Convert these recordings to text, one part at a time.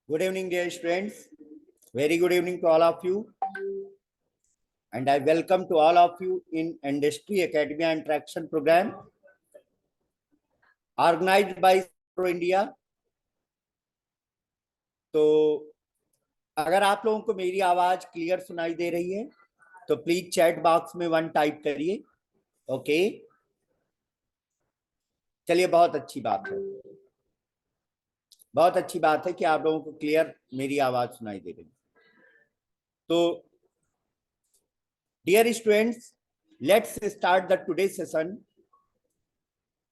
Good evening, dear students. Very good evening to all of you. And I welcome to all of you in Industry Academia Interaction Program organized by Pro India. तो अगर आप लोगों को मेरी आवाज clear सुनाई दे रही है तो प्लीज चैट बॉक्स में 1 टाइप करिए। ओके, चलिए, बहुत अच्छी बात है, बहुत अच्छी बात है कि आप लोगों को क्लियर मेरी आवाज सुनाई दे रही है। तो dear students, let's start the today session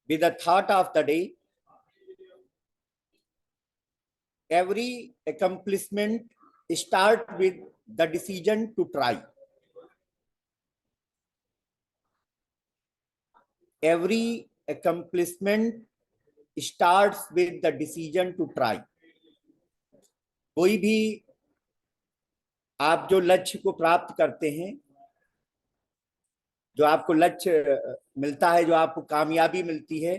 with the thought of the day. Every accomplishment starts with the decision to try. Every accomplishment starts with the decision to try. कोई भी आप जो लक्ष्य को प्राप्त करते हैं, जो आपको लक्ष्य मिलता है, जो आपको कामयाबी मिलती है,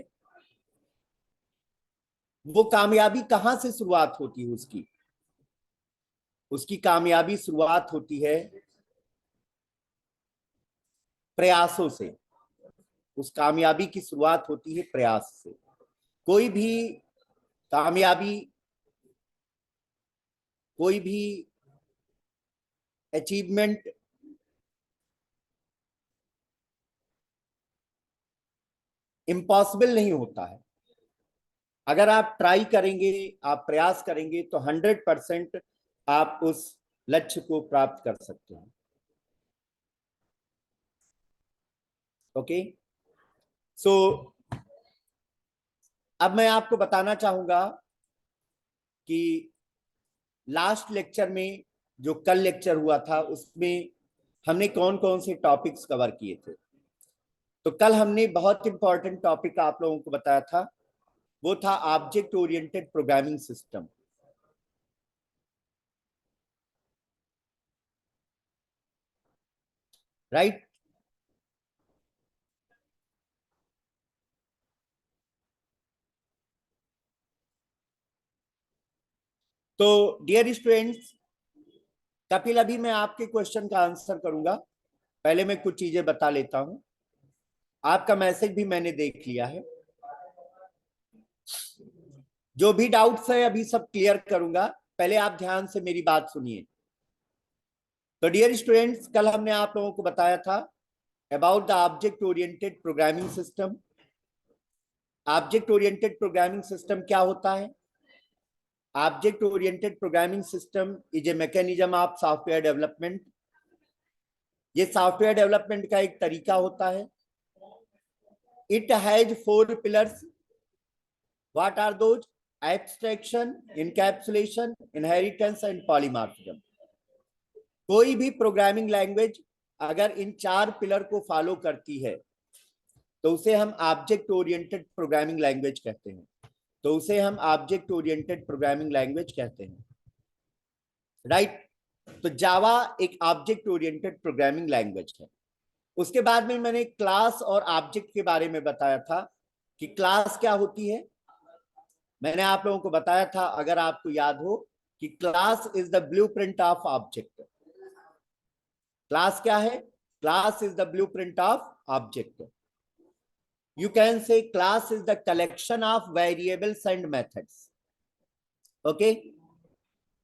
वो कामयाबी कहां से शुरुआत होती है? उसकी कामयाबी शुरुआत होती है प्रयासों से। उस कामयाबी की शुरुआत होती है प्रयास से। कोई भी कामयाबी, कोई भी अचीवमेंट इम्पॉसिबल नहीं होता है। अगर आप ट्राई करेंगे, आप प्रयास करेंगे तो 100% आप उस लक्ष्य को प्राप्त कर सकते हैं। ओके, सो अब मैं आपको बताना चाहूंगा कि लास्ट लेक्चर में, जो कल लेक्चर हुआ था, उसमें हमने कौन कौन से टॉपिक्स कवर किए थे। तो कल हमने बहुत इंपॉर्टेंट टॉपिक आप लोगों को बताया था, वो था object oriented programming system. Right? तो डियर स्टूडेंट्स, कपिल, अभी मैं आपके क्वेश्चन का आंसर करूंगा। पहले मैं कुछ चीजें बता लेता हूं। आपका मैसेज भी मैंने देख लिया है। जो भी डाउट्स है अभी सब क्लियर करूंगा। पहले आप ध्यान से मेरी बात सुनिए। तो डियर स्टूडेंट्स, कल हमने आप लोगों को बताया था about the object oriented programming system. Object oriented programming system क्या होता है? Object oriented programming system is a mechanism of software development. ये सॉफ्टवेयर डेवलपमेंट का एक तरीका होता है। It has 4 pillars. What are those? Abstraction, encapsulation, inheritance and polymorphism. कोई भी प्रोग्रामिंग लैंग्वेज अगर इन 4 पिलर को फॉलो करती है तो उसे हम ऑब्जेक्ट ओरिएंटेड प्रोग्रामिंग लैंग्वेज कहते हैं। तो उसे हम ऑब्जेक्ट ओरिएंटेड प्रोग्रामिंग लैंग्वेज कहते हैं। राइट? तो जावा एक ऑब्जेक्ट ओरिएंटेड प्रोग्रामिंग लैंग्वेज है। उसके बाद में मैंने क्लास और ऑब्जेक्ट के बारे में बताया था कि क्लास क्या होती है। मैंने आप लोगों को बताया था, अगर आपको याद हो, कि class is the blueprint of object. Class क्या है? Class is the blueprint of object. You can say class is the collection of variables and methods. Okay?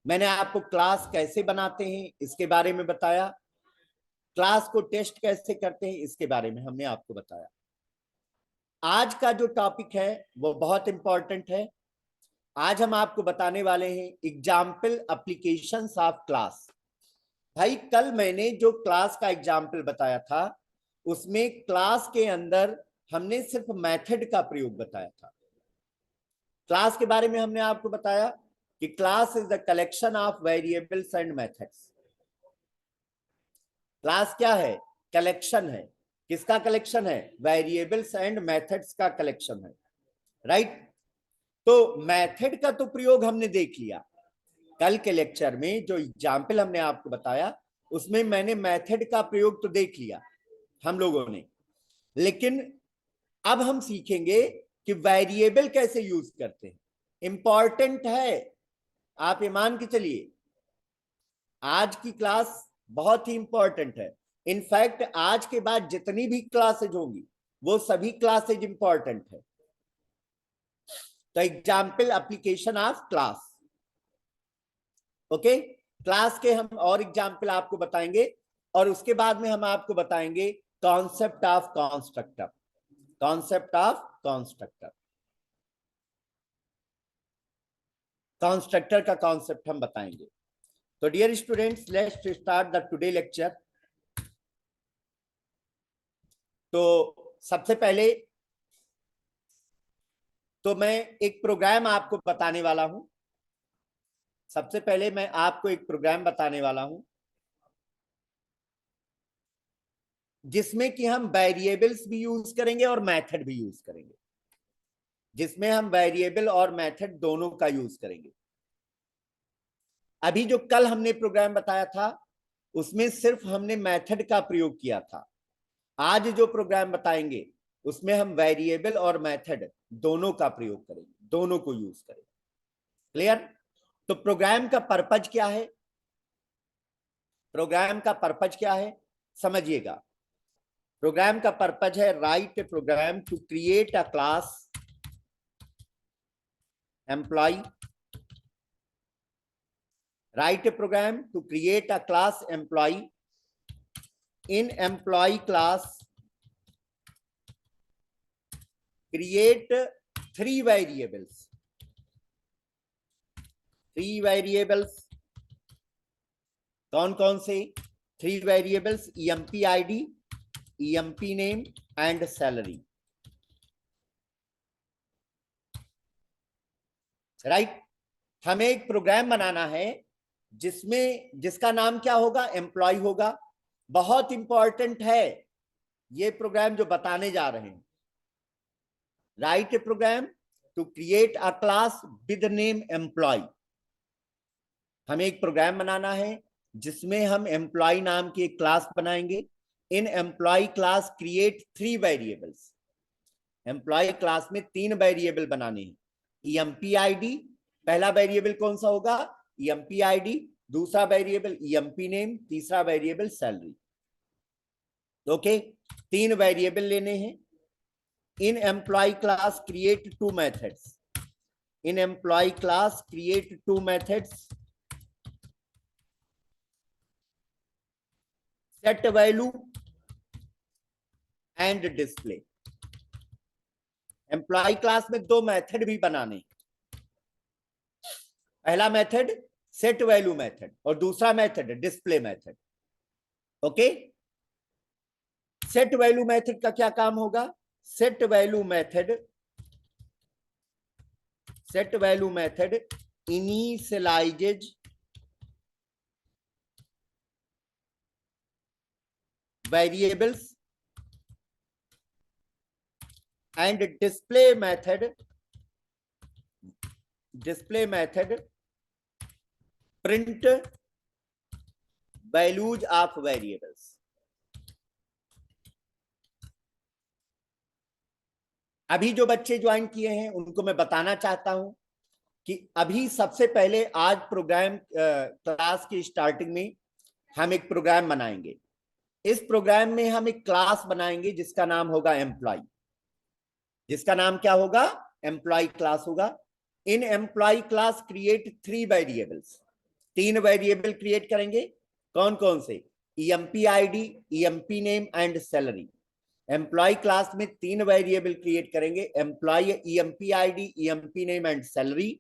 मैंने आपको क्लास कैसे बनाते हैं इसके बारे में बताया। क्लास को टेस्ट कैसे करते हैं इसके बारे में हमने आपको बताया। आज का जो टॉपिक है वो बहुत इंपॉर्टेंट है। आज हम आपको बताने वाले हैं एग्जाम्पल एप्लीकेशंस ऑफ क्लास। भाई, कल मैंने जो क्लास का एग्जाम्पल बताया था उसमें क्लास के अंदर हमने सिर्फ मेथड का प्रयोग बताया था। क्लास के बारे में हमने आपको बताया कि class is the collection of variables and methods. Class क्या है? कलेक्शन है। किसका कलेक्शन है? वेरिएबल्स एंड मेथड्स का कलेक्शन है। राइट? तो मेथड का तो प्रयोग हमने देख लिया। कल के लेक्चर में जो एग्जाम्पल हमने आपको बताया उसमें मैंने मेथड का प्रयोग तो देख लिया, हम लोगों ने, लेकिन अब हम सीखेंगे कि वेरिएबल कैसे यूज करते हैं। इंपॉर्टेंट है, आप ये मान के चलिए आज की क्लास बहुत ही इंपॉर्टेंट है। इनफैक्ट आज के बाद जितनी भी क्लासेज होंगी वो सभी क्लासेज इंपॉर्टेंट है। तो example application of class, okay. Class के हम और एग्जाम्पल आपको बताएंगे और उसके बाद में हम आपको बताएंगे concept of constructor, concept of constructor, constructor का कॉन्सेप्ट हम बताएंगे। तो dear students, let's start the today lecture. तो सबसे पहले तो मैं एक प्रोग्राम आपको बताने वाला हूं। सबसे पहले मैं आपको एक प्रोग्राम बताने वाला हूं जिसमें कि हम वेरिएबल्स भी यूज करेंगे और मेथड भी यूज करेंगे, जिसमें हम वेरिएबल और मेथड दोनों का यूज करेंगे। अभी जो कल हमने प्रोग्राम बताया था उसमें सिर्फ हमने मेथड का प्रयोग किया था। आज जो प्रोग्राम बताएंगे उसमें हम वेरिएबल और मेथड दोनों का प्रयोग करेंगे, दोनों को यूज करेंगे। क्लियर? तो प्रोग्राम का पर्पज क्या है? प्रोग्राम का पर्पज क्या है समझिएगा। प्रोग्राम का पर्पज है write a program to create a class employ, write a program to create a class employee. In employee class create three variables, कौन कौन से? 3 variables, emp id, emp name and salary, right. हमें एक programme बनाना है जिसका नाम क्या होगा? एम्प्लॉय होगा। बहुत इंपॉर्टेंट है ये प्रोग्राम जो बताने जा रहे हैं। Write a program to create a class with name employ. हमें एक प्रोग्राम बनाना है जिसमें हम एम्प्लॉय नाम की एक क्लास बनाएंगे। In employ class create 3 variables. Employ class में 3 वेरिएबल बनाने हैं। emp id, पहला वेरिएबल कौन सा होगा? emp id, दूसरा वेरिएबल emp नेम, तीसरा वेरिएबल सैलरी। ओके, 3 वेरिएबल लेने हैं। In employ class create 2 methods. In employ class create 2 methods, set value and display. Employ class में 2 मेथड भी बनाने। पहला मेथड सेट वैल्यू मेथड और दूसरा method display method. Okay, set value method का क्या काम होगा? Set value method initializes variables and display method print values of variables. अभी जो बच्चे ज्वाइन किए हैं उनको मैं बताना चाहता हूं कि अभी सबसे पहले आज प्रोग्राम क्लास की स्टार्टिंग में हम एक प्रोग्राम बनाएंगे। इस प्रोग्राम में हम एक क्लास बनाएंगे जिसका नाम होगा एम्प्लॉय। जिसका नाम क्या होगा? एम्प्लॉय क्लास होगा। In employ class create 3 variables. 3 variable create करेंगे। कौन कौन से? emp id, emp name and salary. Employ class में 3 वेरिएबल क्रिएट करेंगे, employ, emp id, emp name and salary.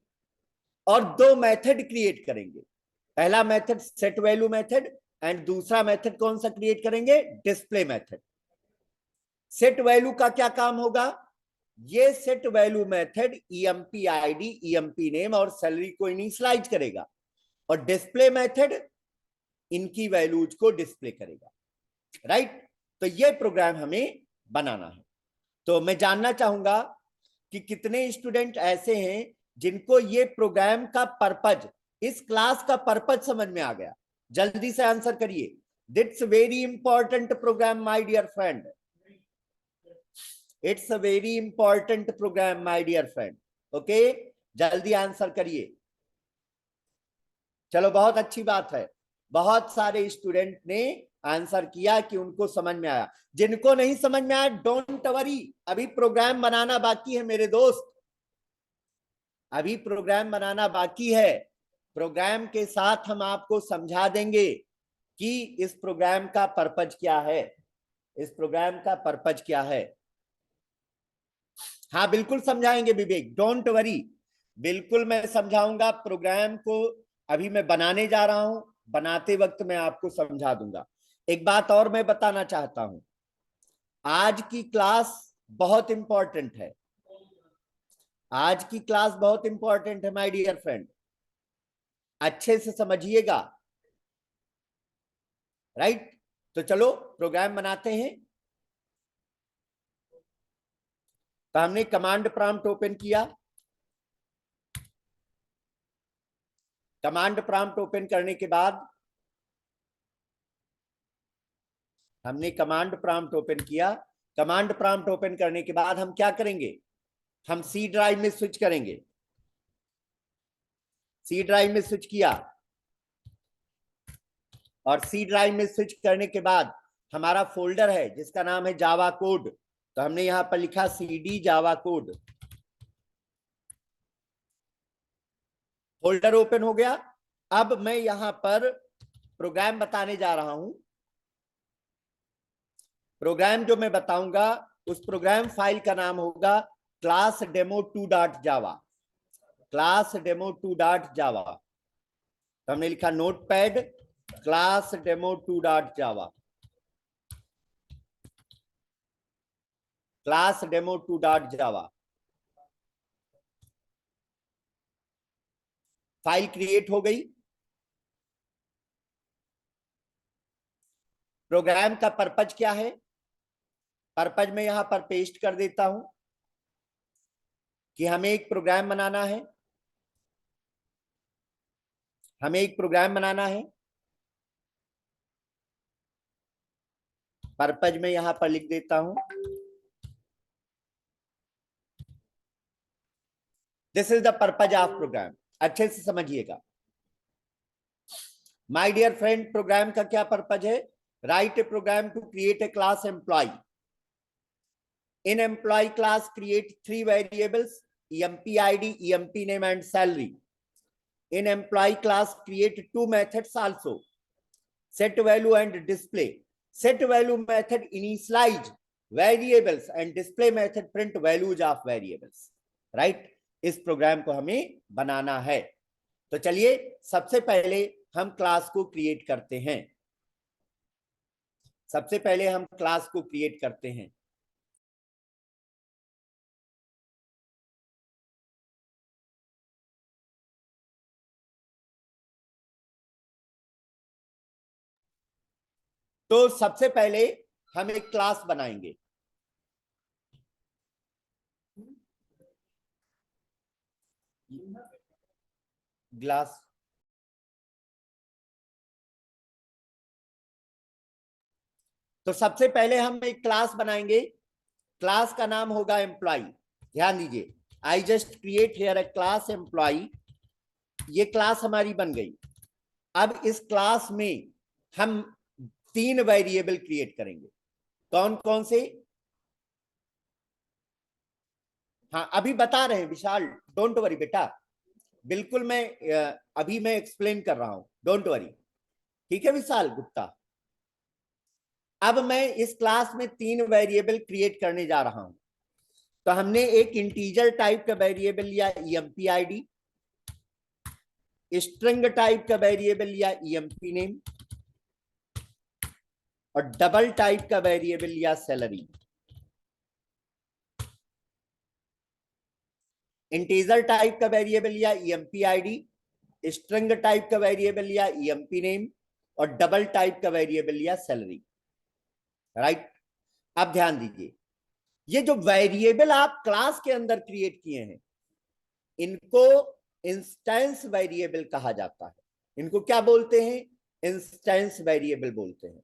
और 2 मेथड क्रिएट करेंगे। पहला method set value method and दूसरा मेथड कौन सा क्रिएट करेंगे? Display method. सेट वैल्यू का क्या काम होगा? ये set value method emp id, emp name और सैलरी को इनिशियलाइज करेगा और डिस्प्ले मेथड इनकी वैल्यूज को डिस्प्ले करेगा, राइट। तो ये प्रोग्राम हमें बनाना है। तो मैं जानना चाहूंगा कि कितने स्टूडेंट ऐसे हैं जिनको ये प्रोग्राम का पर्पज, इस क्लास का पर्पज समझ में आ गया। जल्दी से आंसर करिए। It's a very important program, my dear friend. It's a very important program, my dear friend. Okay, जल्दी आंसर करिए. चलो, बहुत अच्छी बात है. बहुत सारे स्टूडेंट ने आंसर किया कि उनको समझ में आया. जिनको नहीं समझ में आया, डोंट वरी, अभी प्रोग्राम बनाना बाकी है मेरे दोस्त. अभी प्रोग्राम बनाना बाकी है. प्रोग्राम के साथ हम आपको समझा देंगे कि इस प्रोग्राम का पर्पज क्या है. इस प्रोग्राम का पर्पज क्या है. हाँ, बिल्कुल समझाएंगे विवेक, डोंट वरी. बिल्कुल मैं समझाऊंगा. प्रोग्राम को अभी मैं बनाने जा रहा हूं, बनाते वक्त मैं आपको समझा दूंगा. एक बात और मैं बताना चाहता हूं, आज की क्लास बहुत इंपॉर्टेंट है. आज की क्लास बहुत इंपॉर्टेंट है माय डियर फ्रेंड. अच्छे से समझिएगा. राइट. तो चलो प्रोग्राम बनाते हैं. तो हमने कमांड प्रॉम्प्ट ओपन किया. कमांड प्रॉम्प्ट ओपन करने के बाद हमने कमांड प्रॉम्प्ट ओपन किया. कमांड प्रॉम्प्ट ओपन करने के बाद हम क्या करेंगे, हम सी ड्राइव में स्विच करेंगे. सी ड्राइव में स्विच किया और सी ड्राइव में स्विच करने के बाद हमारा फोल्डर है जिसका नाम है जावा कोड. तो हमने यहां पर लिखा CD Java code. Folder open हो गया. अब मैं यहां पर प्रोग्राम बताने जा रहा हूं. प्रोग्राम जो मैं बताऊंगा उस प्रोग्राम फाइल का नाम होगा class demo 2.java. Class demo 2.java. तो हमने लिखा notepad class demo 2.java. Class demo 2.java. File create हो गई. प्रोग्राम का पर्पज क्या है, पर्पज में यहां पर पेस्ट कर देता हूं कि हमें एक प्रोग्राम बनाना है. हमें एक प्रोग्राम बनाना है. पर्पज में यहां पर लिख देता हूं, this is the purpose of program. अच्छे से समझिएगा माय डियर फ्रेंड. प्रोग्राम का क्या पर्पज है, write a program to create a class employ. In employ class create 3 variables, EMP ID, EMP name and salary. In employee class create 2 methods also, set value and display. Set value method initialize variables and display method print values of variables. Right. इस programme को हमें बनाना है. तो चलिए सबसे पहले हम class को क्रिएट करते हैं. सबसे पहले हम क्लास को क्रिएट करते हैं. तो सबसे पहले हम एक क्लास बनाएंगे. ग्लास. तो सबसे पहले हम एक क्लास बनाएंगे. क्लास का नाम होगा एम्प्लॉय. ध्यान दीजिए, I just create here A class employ. ये क्लास हमारी बन गई. अब इस क्लास में हम 3 वेरिएबल क्रिएट करेंगे. कौन कौन से, हाँ अभी बता रहे हैं विशाल, डोंट वरी बेटा. बिल्कुल मैं अभी मैं एक्सप्लेन कर रहा हूं, डोंट वरी. ठीक है विशाल गुप्ता. अब मैं इस क्लास में 3 वेरिएबल क्रिएट करने जा रहा हूं. तो हमने एक इंटीजर टाइप का वेरिएबल लिया EMP ID, स्ट्रिंग टाइप का वेरिएबल लिया EMP नेम, और डबल टाइप का वेरिएबल लिया सैलरी. इंटीजर टाइप का वेरिएबल लिया EMP ID, स्ट्रिंग टाइप का वेरिएबल लिया EMP नेम, और डबल टाइप का वेरिएबल लिया सैलरी. राइट. अब ध्यान दीजिए, ये जो वेरिएबल आप क्लास के अंदर क्रिएट किए हैं इनको इंस्टेंस वेरिएबल कहा जाता है. इनको क्या बोलते हैं, इंस्टेंस वेरिएबल बोलते हैं।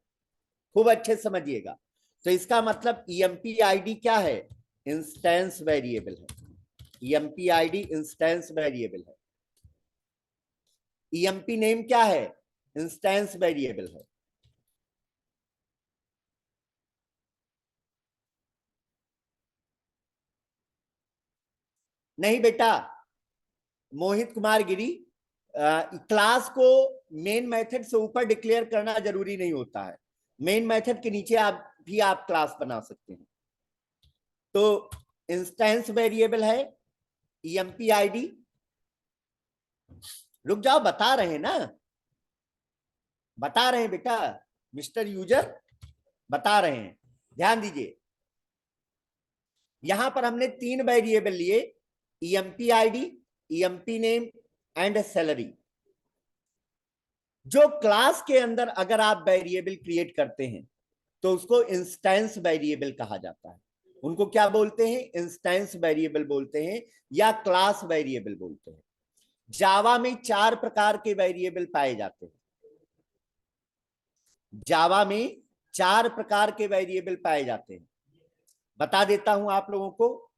खूब अच्छे समझिएगा। तो इसका मतलब ईएमपी आईडी क्या है? इंस्टेंस वेरिएबल है। ईएमपी आईडी इंस्टेंस वेरिएबल है। ईएमपी नेम क्या है? इंस्टेंस वेरिएबल है। नहीं बेटा, मोहित कुमार गिरी, क्लास को मेन मेथड से ऊपर डिक्लेयर करना जरूरी नहीं होता है। मेन मेथड के नीचे आप क्लास बना सकते हैं। तो इंस्टेंस वेरिएबल है ईएमपी आईडी। रुक जाओ, बता रहे हैं ना, बता रहे हैं बेटा, मिस्टर यूजर बता रहे हैं, ध्यान दीजिए। यहां पर हमने 3 वेरिएबल लिए, EMP ID, EMP name and salary. जो क्लास के अंदर अगर आप वेरिएबल क्रिएट करते हैं तो उसको इंस्टेंस वेरिएबल कहा जाता है। उनको क्या बोलते हैं? इंस्टेंस वेरिएबल बोलते हैं या क्लास वेरिएबल बोलते हैं। जावा में 4 प्रकार के वेरिएबल पाए जाते हैं। जावा में 4 प्रकार के वेरिएबल पाए जाते हैं। बता देता हूं आप लोगों को।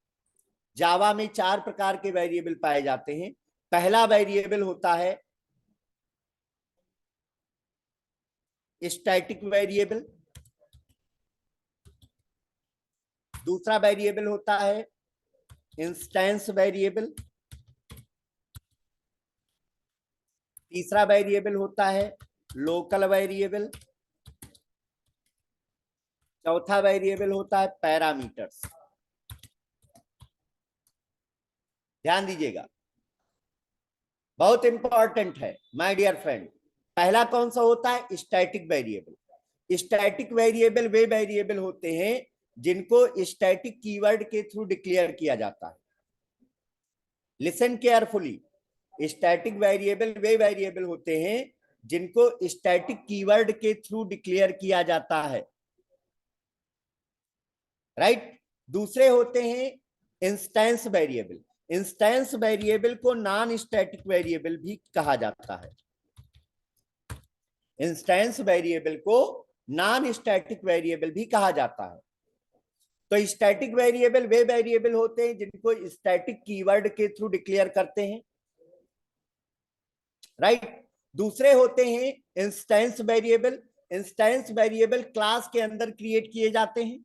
जावा में 4 प्रकार के वेरिएबल पाए जाते हैं। पहला वेरिएबल होता है स्टैटिक वेरिएबल। दूसरा वेरिएबल होता है इंस्टेंस वेरिएबल। तीसरा वेरिएबल होता है लोकल वेरिएबल। चौथा वेरिएबल होता है पैरामीटर्स। ध्यान दीजिएगा, बहुत इंपॉर्टेंट है माय डियर फ्रेंड। पहला कौन सा होता है? Static variable. स्टैटिक वेरिएबल वे वेरिएबल होते हैं जिनको स्टैटिक कीवर्ड के थ्रू डिक्लेयर किया जाता है। Listen carefully. स्टैटिक वेरिएबल वे वेरिएबल होते हैं जिनको स्टैटिक कीवर्ड के थ्रू डिक्लेयर किया जाता है, राइट। दूसरे होते हैं इंस्टेंस वेरिएबल। इंस्टेंस वेरिएबल को नॉन स्टैटिक वेरिएबल भी कहा जाता है। इंस्टेंस वेरिएबल को नॉन स्टैटिक वेरिएबल भी कहा जाता है। तो स्टैटिक वेरिएबल वे वेरिएबल होते हैं जिनको स्टैटिक कीवर्ड के थ्रू डिक्लेयर करते हैं, राइट। दूसरे होते हैं instance variable. Instance variable class के अंदर क्रिएट किए जाते हैं।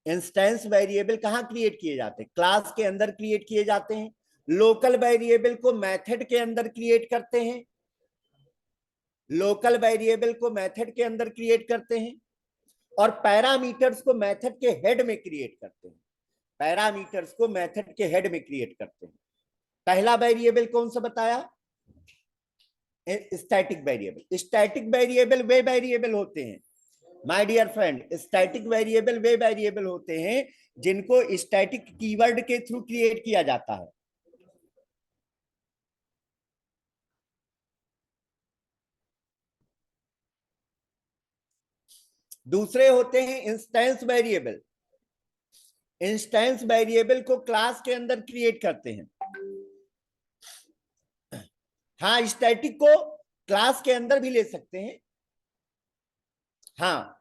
इंस्टेंस वेरिएबल कहां क्रिएट किए जाते हैं? क्लास के अंदर क्रिएट किए जाते हैं। लोकल वेरिएबल को मेथड के अंदर क्रिएट करते हैं। लोकल वेरिएबल को मेथड के अंदर क्रिएट करते हैं और पैरामीटर्स को मेथड के हेड में क्रिएट करते हैं। पैरामीटर्स को मेथड के हेड में क्रिएट करते हैं। पहला वेरिएबल कौन सा बताया? Static variable. स्टैटिक वेरिएबल वे वेरिएबल होते हैं my dear friend, static variable वे वेरिएबल होते हैं जिनको स्टैटिक कीवर्ड के थ्रू क्रिएट किया जाता है। दूसरे होते हैं इंस्टेंस वेरिएबल। इंस्टेंस वेरिएबल को क्लास के अंदर क्रिएट करते हैं। हाँ, स्टैटिक को क्लास के अंदर भी ले सकते हैं। हाँ,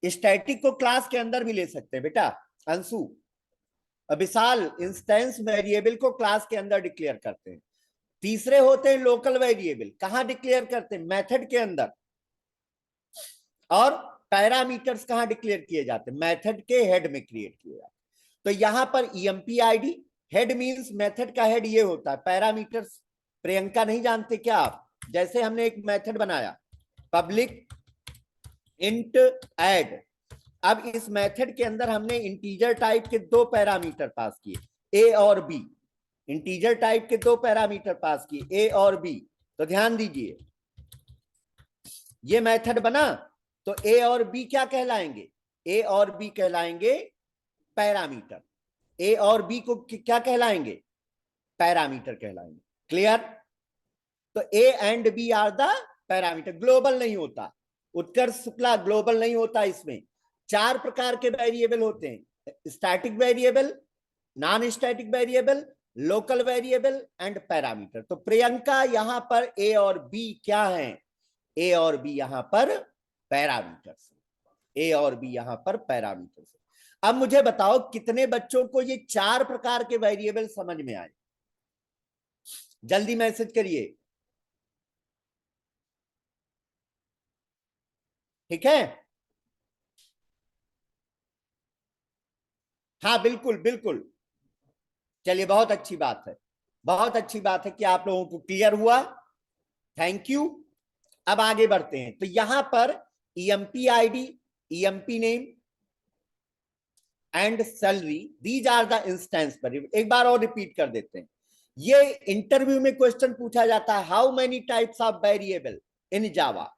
स्टैटिक को क्लास के अंदर भी ले सकते हैं बेटा। अंशु, विशाल इंस्टेंस वेरिएबल को क्लास के अंदर डिक्लेयर करते हैं। तीसरे होते हैं लोकल वेरिएबल। कहां डिक्लेयर करते हैं? मेथड के अंदर। और पैरामीटर्स कहां डिक्लेयर किए जाते हैं? मेथड के हेड में क्रिएट किए जाते हैं। तो यहां पर EMP ID, head means method का हेड ये होता है। पैरामीटर्स प्रियंका नहीं जानते क्या आप? जैसे हमने एक मेथड बनाया पब्लिक इंट ऐड। अब इस मेथड के अंदर हमने इंटीजर टाइप के 2 पैरामीटर पास किए, ए और बी। इंटीजर टाइप के 2 पैरामीटर पास किए, ए और बी। तो ध्यान दीजिए, ये मेथड बना तो ए और बी क्या कहलाएंगे? ए और बी कहलाएंगे पैरामीटर। ए और बी को क्या कहलाएंगे? पैरामीटर कहलाएंगे। क्लियर? तो A and B are the parameter. Global नहीं होता, उत्कर्ष शुक्ला, ग्लोबल नहीं होता। इसमें 4 प्रकार के वेरिएबल होते हैं, static variable, non static variable, local variable and parameter. तो प्रियंका यहां पर ए और बी क्या है? ए और बी यहां पर पैरामीटर्स, ए और बी यहां पर पैरामीटर्स। अब मुझे बताओ कितने बच्चों को ये 4 प्रकार के वेरिएबल समझ में आए? जल्दी मैसेज करिए। ठीक है, हाँ बिल्कुल बिल्कुल। चलिए बहुत अच्छी बात है, बहुत अच्छी बात है कि आप लोगों को क्लियर हुआ। Thank you. अब आगे बढ़ते हैं। तो यहां पर EMP ID, EMP name and salary, these are the instance variable. एक बार और रिपीट कर देते हैं। ये इंटरव्यू में क्वेश्चन पूछा जाता है, how many types of variable in Java.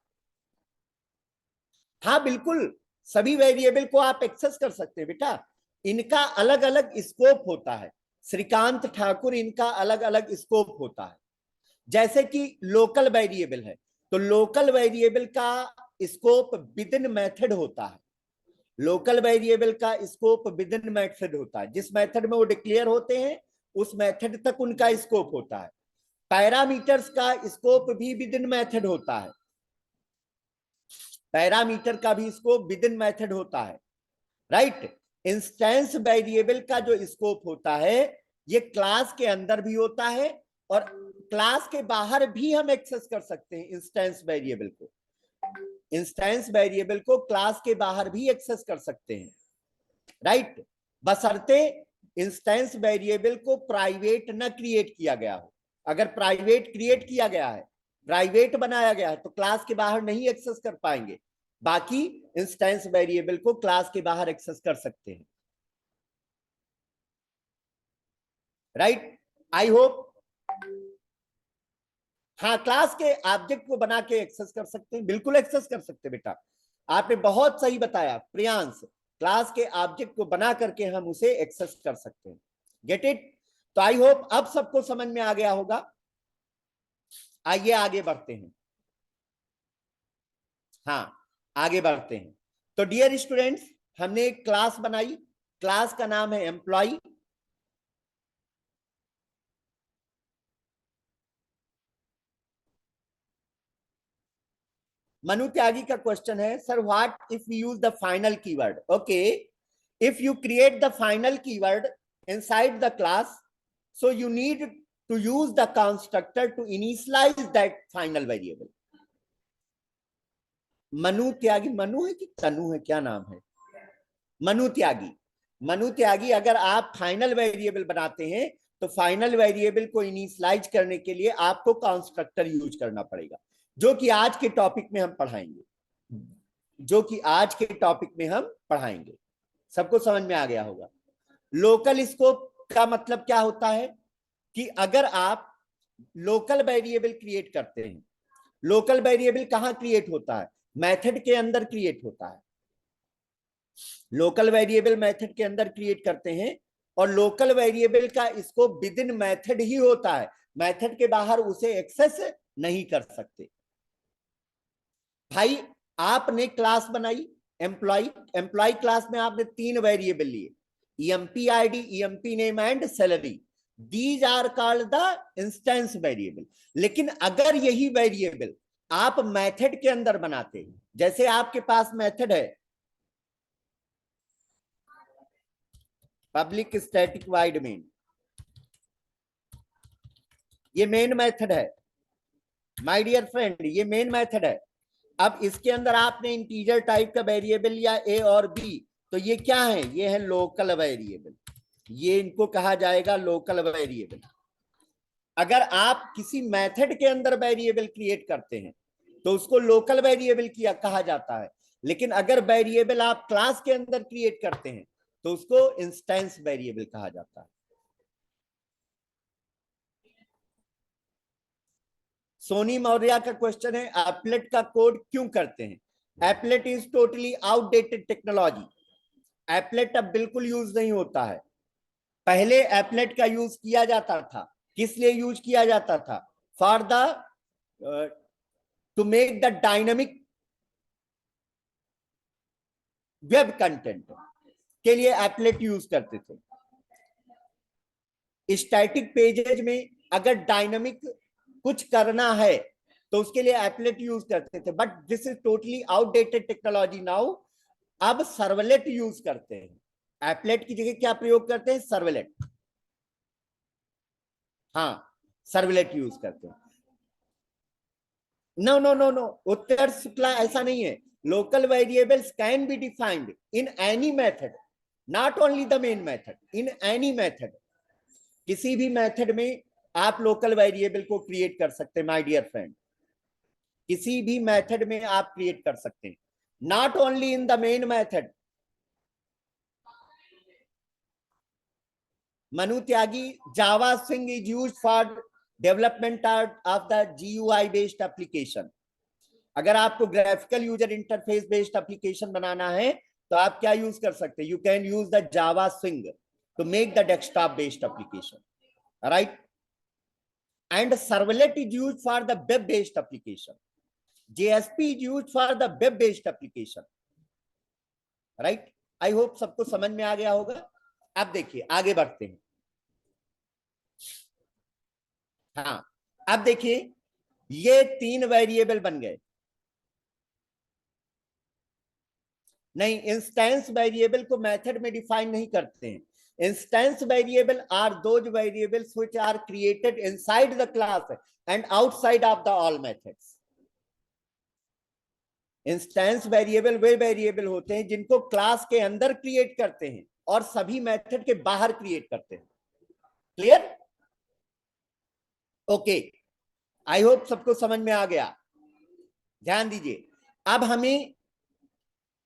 हाँ बिल्कुल, सभी वेरिएबल को आप एक्सेस कर सकते हैं बेटा। इनका अलग अलग स्कोप होता है श्रीकांत ठाकुर, इनका अलग अलग स्कोप होता है। जैसे कि लोकल वेरिएबल है, तो लोकल वेरिएबल का स्कोप विद इन मेथड होता है। लोकल वेरिएबल का स्कोप विद इन मेथड होता है, जिस मेथड में वो डिक्लेयर होते हैं उस मेथड तक उनका स्कोप होता है। पैरामीटर्स का स्कोप भी विद इन मेथड होता है, पैरामीटर का भी स्कोप विद इन मेथड होता है, राइट। इंस्टेंस वेरिएबल का जो स्कोप होता है ये क्लास के अंदर भी होता है और क्लास के बाहर भी हम एक्सेस कर सकते हैं इंस्टेंस वेरिएबल को। इंस्टेंस वेरिएबल को क्लास के बाहर भी एक्सेस कर सकते हैं, राइट, बशर्ते इंस्टेंस वेरिएबल को प्राइवेट न क्रिएट किया गया हो। अगर प्राइवेट क्रिएट किया गया है, प्राइवेट बनाया गया है, तो क्लास के बाहर नहीं एक्सेस कर पाएंगे। बाकी इंस्टेंस वेरिएबल को क्लास के बाहर एक्सेस कर सकते हैं, राइट। I hope. हाँ, क्लास के ऑब्जेक्ट को बना के एक्सेस कर सकते हैं, बिल्कुल एक्सेस कर सकते हैं बेटा। आपने बहुत सही बताया प्रियांश, क्लास के ऑब्जेक्ट को बना करके हम उसे एक्सेस कर सकते हैं। Get it? तो आई होप अब सबको समझ में आ गया होगा। आइए आगे बढ़ते हैं। हाँ, आगे बढ़ते हैं। तो डियर स्टूडेंट्स, हमने एक क्लास बनाई, क्लास का नाम है एम्प्लॉय। मनु त्यागी का क्वेश्चन है, sir what if we use the final keyword? Okay, if you create the final keyword inside the class, so you need to use the constructor to initialize that final variable. Manu Tyagi, Manu है कि तनु है, क्या नाम है? मनु त्यागी। मनु त्यागी, अगर आप final variable बनाते हैं तो फाइनल वेरिएबल को इनिशियलाइज करने के लिए आपको कंस्ट्रक्टर यूज करना पड़ेगा, जो कि आज के टॉपिक में हम पढ़ाएंगे, जो कि आज के टॉपिक में हम पढ़ाएंगे। सबको समझ में आ गया होगा। लोकल स्कोप का मतलब क्या होता है कि अगर आप लोकल वेरिएबल क्रिएट करते हैं, लोकल वेरिएबल कहां क्रिएट होता है? मेथड के अंदर क्रिएट होता है। लोकल वेरिएबल मेथड के अंदर क्रिएट करते हैं और लोकल वेरिएबल का स्कोप विद इन मेथड ही होता है, मेथड के बाहर उसे एक्सेस नहीं कर सकते। भाई आपने क्लास बनाई एम्प्लॉय, एम्प्लॉय क्लास में आपने 3 वेरिएबल लिए, EMP ID, EMP name and salary. These are called the instance variable. लेकिन अगर यही वेरिएबल आप मेथड के अंदर बनाते हैं, जैसे आपके पास मेथड है पब्लिक स्टैटिक वाइड मेन, ये मेन मेथड है माय डियर फ्रेंड, ये मेन मेथड है। अब इसके अंदर आपने इंटीजर टाइप का वेरिएबल या ए और बी, तो ये क्या है? ये है लोकल वेरिएबल, ये इनको कहा जाएगा लोकल वेरिएबल। अगर आप किसी मेथड के अंदर वेरिएबल क्रिएट करते हैं तो उसको लोकल वेरिएबल किया कहा जाता है, लेकिन अगर वेरिएबल आप क्लास के अंदर क्रिएट करते हैं तो उसको इंस्टेंस वेरिएबल कहा जाता है। सोनी मौर्य का क्वेश्चन है, एप्लेट का कोड क्यों करते हैं? Applet is totally outdated technology. Applet अब बिल्कुल यूज नहीं होता है। पहले एप्लेट का यूज किया जाता था, किस लिए यूज किया जाता था? For the two make the dynamic web content के लिए एप्लेट यूज करते थे। स्टैटिक पेजेज में अगर डायनामिक कुछ करना है तो उसके लिए एप्लेट यूज करते थे, but this is totally outdated technology now. अब सर्वलेट यूज करते हैं। एप्लेट की जगह क्या प्रयोग करते हैं? सर्वलेट। हाँ, सर्वलेट यूज करते हैं। नो नो नो नो, उत्तर शुक्ला ऐसा नहीं है। Local variables can be defined in any method, not only the main method, in any method. किसी भी मेथड में आप लोकल वेरिएबल को क्रिएट कर सकते हैं माय डियर फ्रेंड, किसी भी मेथड में आप क्रिएट कर सकते हैं, not only in the main method. Manu Tyagi, Java swing is used for development of the GUI based application. अगर आपको graphical user interface based application बनाना है तो आप क्या यूज कर सकते हैं? You can use the Java swing to make the desktop based application, right? And servlet is used for the web based application. JSP is used for the web based application, right? I hope सबको समझ में आ गया होगा। अब देखिए आगे बढ़ते हैं। हाँ, अब देखिए ये 3 वेरिएबल बन गए। नहीं, इंस्टेंस वेरिएबल को मेथड में डिफाइन नहीं करते हैं। Instance variable are those variables which are created inside the class and outside of the all methods. Instance variable वे वेरिएबल होते हैं जिनको क्लास के अंदर क्रिएट करते हैं और सभी मेथड के बाहर क्रिएट करते हैं। क्लियर? ओके, आई होप सबको समझ में आ गया। ध्यान दीजिए, अब हमें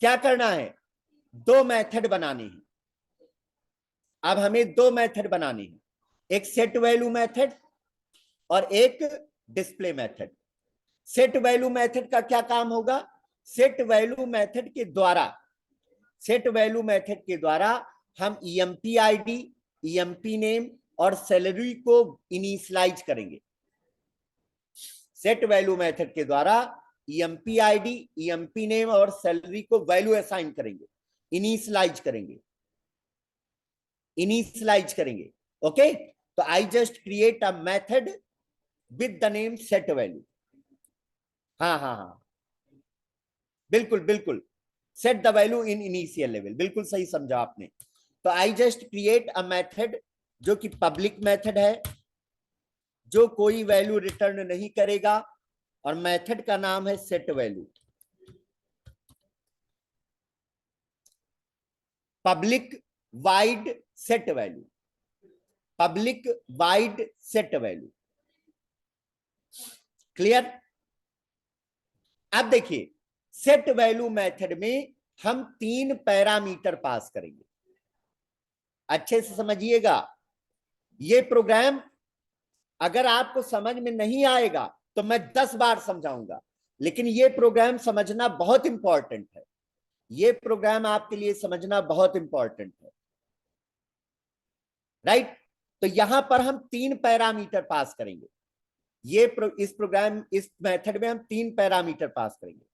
क्या करना है? 2 मेथड बनाने हैं। अब हमें 2 मेथड बनाने हैं, एक सेट वैल्यू मेथड और एक display method. Set value method का क्या काम होगा? सेट वैल्यू मेथड के द्वारा, सेट वैल्यू मेथड के द्वारा हम EMP ID, EMP नेम और सैलरी को इनिशियलाइज करेंगे। सेट वैल्यू मेथड के द्वारा EMP ID, EMP नेम और सैलरी को वैल्यू असाइन करेंगे, इनिशियलाइज करेंगे, इनिशियलाइज करेंगे। ओके, तो I just create a method with the name set value. हाँ हाँ हाँ, बिल्कुल बिल्कुल, set the value in initial level, बिल्कुल सही समझा आपने। तो I just create a method जो कि पब्लिक मेथड है, जो कोई वैल्यू रिटर्न नहीं करेगा, और मेथड का नाम है set value. Public wide set value, public wide set value. Clear? अब देखिए, सेट वैल्यू मेथड में हम 3 पैरामीटर पास करेंगे। अच्छे से समझिएगा, ये प्रोग्राम अगर आपको समझ में नहीं आएगा तो मैं 10 बार समझाऊंगा, लेकिन ये प्रोग्राम समझना बहुत इंपॉर्टेंट है। ये प्रोग्राम आपके लिए समझना बहुत इंपॉर्टेंट है, राइट? तो यहां पर हम 3 पैरामीटर पास करेंगे। इस प्रोग्राम, इस मेथड में हम 3 पैरामीटर पास करेंगे।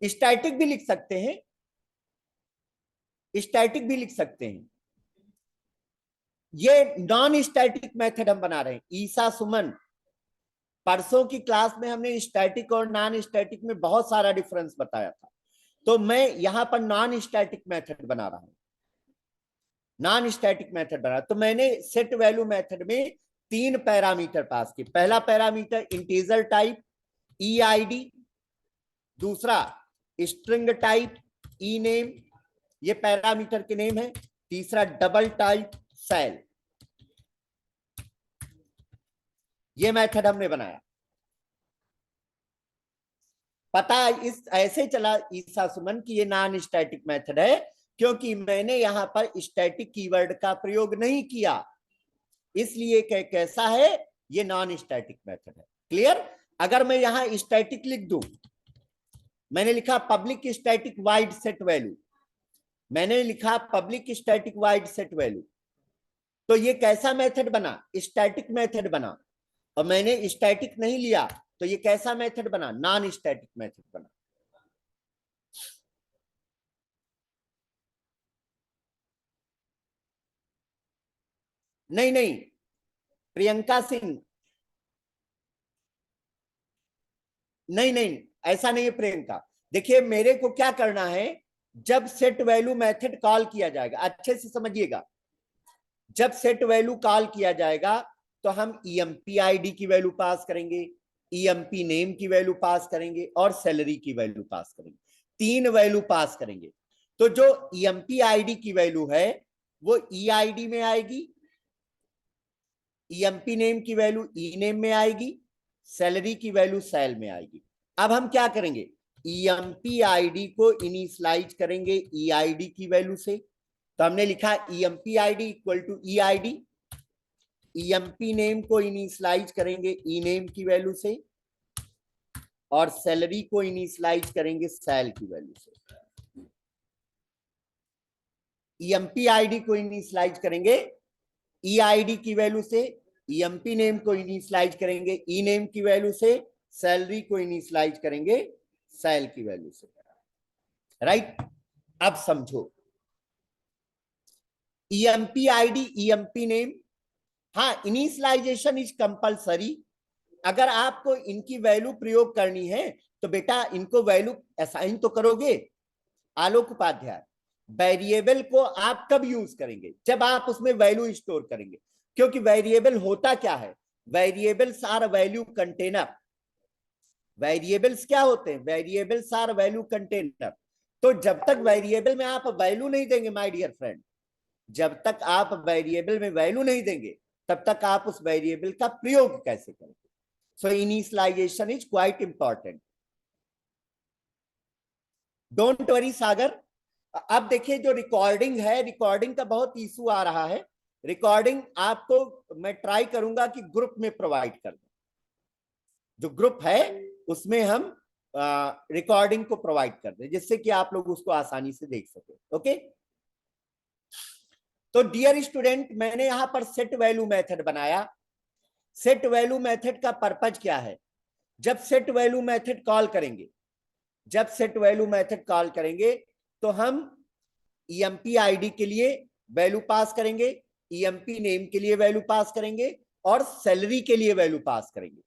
स्टैटिक भी लिख सकते हैं, स्टैटिक भी लिख सकते हैं। ये नॉन स्टैटिक मेथड हम बना रहे हैं। ईसा सुमन, परसों की क्लास में हमने स्टैटिक और नॉन स्टैटिक में बहुत सारा डिफरेंस बताया था, तो मैं यहां पर नॉन स्टैटिक मेथड बना रहा हूं, नॉन स्टैटिक मेथड बना। तो मैंने सेट वैल्यू मेथड में 3 पैरामीटर पास किए। पहला पैरामीटर इंटीजर टाइप EID, दूसरा स्ट्रिंग टाइप ई नेम, ये पैरामीटर के नेम है, तीसरा डबल टाइप सेल। ये मेथड हमने बनाया। पता इस ऐसे चला ईसा सुमन की ये नॉन स्टैटिक मेथड है क्योंकि मैंने यहां पर स्टैटिक कीवर्ड का प्रयोग नहीं किया, इसलिए कैसा है, ये नॉन स्टैटिक मेथड है। क्लियर? अगर मैं यहां स्टैटिक लिख दूं, मैंने लिखा public static wide set value, मैंने लिखा public static wide set value, तो ये कैसा मेथड बना? स्टैटिक मेथड बना। और मैंने स्टैटिक नहीं लिया तो ये कैसा मेथड बना? नॉन स्टैटिक मेथड बना। नहीं नहीं, प्रियंका सिंह, नहीं नहीं, ऐसा नहीं है प्रियंका। देखिए मेरे को क्या करना है, जब सेट वैल्यू मेथड कॉल किया जाएगा, अच्छे से समझिएगा, जब सेट वैल्यू कॉल किया जाएगा तो हम ईएमपी आईडी की वैल्यू पास करेंगे, ईएमपी नेम की वैल्यू पास करेंगे और सैलरी की वैल्यू पास करेंगे, 3 वैल्यू पास करेंगे। तो जो ईएमपी आईडी की वैल्यू है वो ई आईडी में आएगी, ईएमपी नेम की वैल्यू ई नेम में आएगी, सैलरी की वैल्यू सेल में आएगी। अब हम क्या करेंगे, ईएमपी आईडी को इनिशियलाइज करेंगे ई आईडी की वैल्यू से। तो हमने लिखा EMP ID equal to E ID, EMP name को इनिशियलाइज करेंगे ई नेम की वैल्यू से और सैलरी को इनिशियलाइज करेंगे सेल की वैल्यू से। ईएमपी आईडी को इनिशियलाइज करेंगे ई आईडी की वैल्यू से, ईएमपी नेम को इनिशियलाइज करेंगे ई नेम की वैल्यू से, सैलरी को इनिशियलाइज करेंगे सेल की वैल्यू से। राइट, अब समझो, ईएमपी आईडी ईएमपी नेम, हाँ इनिशियलाइजेशन इज कंपलसरी। अगर आपको इनकी वैल्यू प्रयोग करनी है तो बेटा इनको वैल्यू असाइन तो करोगे। आलोक उपाध्याय, वेरिएबल को आप कब यूज करेंगे, जब आप उसमें वैल्यू स्टोर करेंगे, क्योंकि वेरिएबल होता क्या है, variables are value container. Variables क्या होते हैं, वेरिएबल्स आर वैल्यू कंटेनर। तो जब तक वेरिएबल में आप वैल्यू नहीं देंगे माय डियर फ्रेंड, जब तक आप वेरिएबल में वैल्यू नहीं देंगे तब तक आप उस वेरिएबल का प्रयोग कैसे करेंगे। So initialization is quite important. Don't worry Sagar. अब देखिए जो रिकॉर्डिंग है, रिकॉर्डिंग का बहुत इशू आ रहा है। रिकॉर्डिंग आपको मैं ट्राई करूंगा कि ग्रुप में प्रोवाइड कर दूं, जो ग्रुप है उसमें हम रिकॉर्डिंग को प्रोवाइड कर दें जिससे कि आप लोग उसको आसानी से देख सके। ओके, तो डियर स्टूडेंट, मैंने यहां पर सेट वैल्यू मेथड बनाया। सेट वैल्यू मेथड का पर्पज क्या है, जब सेट वैल्यू मेथड कॉल करेंगे, जब सेट वैल्यू मेथड कॉल करेंगे तो हम ईएमपी आईडी के लिए वैल्यू पास करेंगे, ईएमपी नेम के लिए वैल्यू पास करेंगे और सैलरी के लिए वैल्यू पास करेंगे।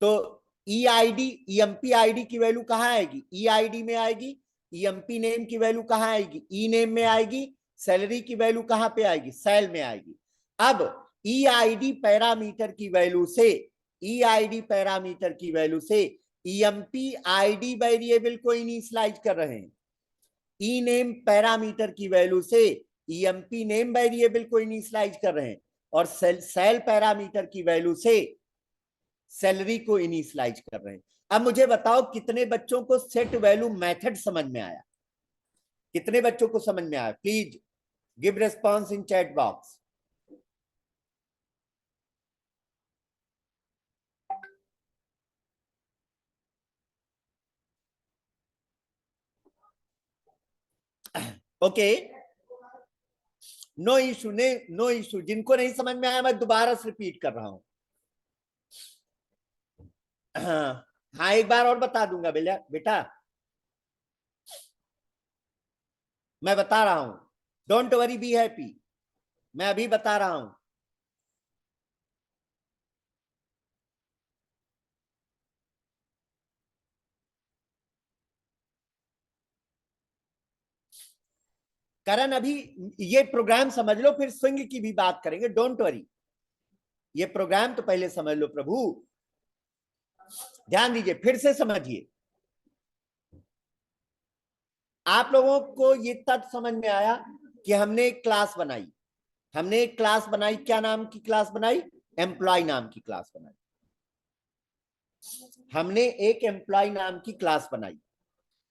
तो ई आईडी ईएमपी आईडी की वैल्यू कहां आएगी, ई आईडी में आएगी, ईएमपी नेम की वैल्यू कहां आएगी, ई नेम में आएगी, सैलरी की वैल्यू कहां पे आएगी, सेल में आएगी। अब ई आईडी पैरामीटर की वैल्यू से, ई आईडी पैरामीटर की वैल्यू से ईएमपी आईडी वेरिएबल को इनिशियलाइज कर रहे हैं, ई नेम पैरामीटर की वैल्यू से ईएमपी नेम वेरिएबल को इनिशियलाइज कर रहे हैं और सेल पैरामीटर की वैल्यू से सैलरी को इनिशियलाइज कर रहे हैं। अब मुझे बताओ कितने बच्चों को सेट वैल्यू मेथड समझ में आया, कितने बच्चों को समझ में आया, please give response in chat box. Okay, no issue, ने नो इशू। जिनको नहीं समझ में आया मैं दोबारा से रिपीट कर रहा हूं। हाँ एक बार और बता दूंगा बेटा, मैं बता रहा हूं, डोंट वरी बी हैप्पी, मैं अभी बता रहा हूं। करण अभी ये प्रोग्राम समझ लो, फिर स्विंग की भी बात करेंगे, डोंट वरी। ये प्रोग्राम तो पहले समझ लो प्रभु, ध्यान दीजिए, फिर से समझिए। आप लोगों को ये तथ्य समझ में आया कि हमने एक क्लास बनाई, हमने एक क्लास बनाई, क्या नाम की क्लास बनाई, एम्प्लॉय नाम की क्लास बनाई। हमने एक एम्प्लॉय नाम की क्लास बनाई।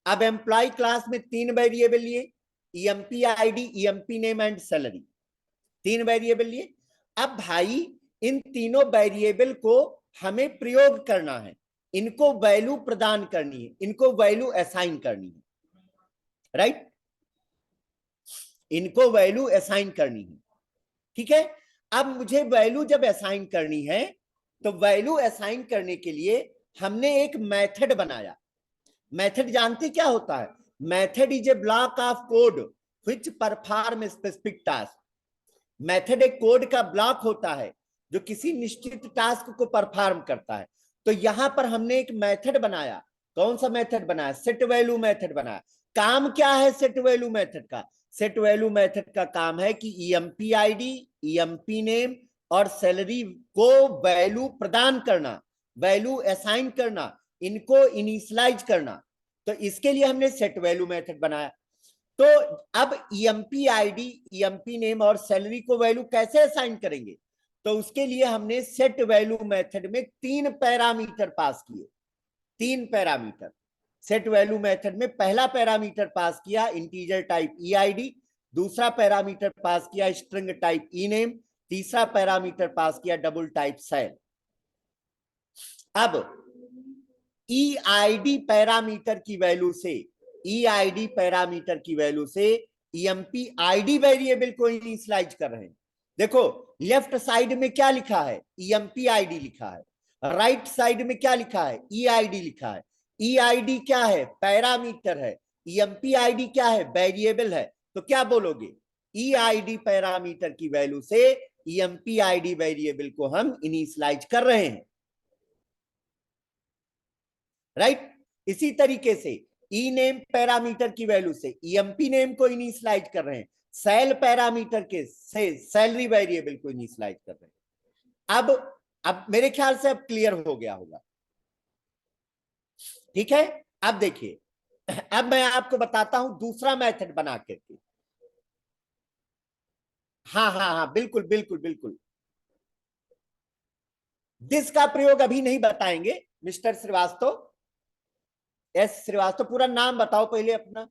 अब एम्प्लॉय क्लास में 3 वेरिएबल लिए, EMP ID, EMP name and salary, 3 variable लिए। अब भाई इन तीनों वेरिएबल को हमें प्रयोग करना है, इनको वैल्यू प्रदान करनी है, इनको वैल्यू असाइन करनी है, राइट, इनको वैल्यू असाइन करनी है। ठीक है, अब मुझे वैल्यू जब असाइन करनी है तो वैल्यू असाइन करने के लिए हमने एक मेथड बनाया। मेथड जानते क्या होता है, method is a block of code which perform specific task. Method एक कोड का ब्लॉक होता है जो किसी निश्चित टास्क को परफॉर्म करता है। तो यहां पर हमने एक मेथड बनाया। कौन सा मेथड बनाया? सेट वैल्यू मेथड बनाया। काम क्या है सेट वैल्यू मेथड का? सेट वैल्यू मेथड का काम है कि ईएमपी आईडी, ईएमपी नेम और सैलरी को वैल्यू प्रदान करना, वैल्यू असाइन करना, इनको इनिशियलाइज करना। तो इसके लिए हमने सेट वैल्यू मेथड बनाया। तो अब ईएमपी आईडी, ईएमपी नेम और सैलरी को वैल्यू कैसे असाइन करेंगे? तो उसके लिए हमने सेट वैल्यू मेथड में 3 पैरामीटर पास किए। 3 पैरामीटर सेट वैल्यू मेथड में। पहला पैरामीटर पास किया इंटीजर टाइप ईआईडी, दूसरा पैरामीटर पास किया स्ट्रिंग टाइप ई नेम, तीसरा पैरामीटर पास किया डबल टाइप सेल। अब ईआईडी पैरामीटर की वैल्यू से, ईआईडी पैरामीटर की वैल्यू से ईएमपी आईडी वेरिएबल को इनिशियलाइज कर रहे हैं। देखो लेफ्ट साइड में क्या लिखा है? ईएमपी आईडी लिखा है। राइट साइड में क्या लिखा है? ईआईडी लिखा है। ईआईडी क्या है? पैरामीटर है। ईएमपी आईडी क्या है? वेरिएबल है। तो क्या बोलोगे? ईआईडी पैरामीटर की वैल्यू से ईएमपी आईडी वेरिएबल को हम इनिशियलाइज कर रहे हैं, राइट। इसी तरीके से ई नेम पैरामीटर की वैल्यू से ईएमपी नेम को इनिशियलाइज कर रहे हैं, सेल पैरामीटर के से सैलरी वेरिएबल को इनिशियलाइज कर रहे हैं। अब मेरे ख्याल से अब क्लियर हो गया होगा, ठीक है। अब देखिए, अब मैं आपको बताता हूं दूसरा मेथड बना करके। हाँ हाँ हाँ, बिल्कुल बिल्कुल बिल्कुल। दिस का प्रयोग अभी नहीं बताएंगे मिस्टर श्रीवास्तव। एस श्रीवास्तव, पूरा नाम बताओ पहले अपना।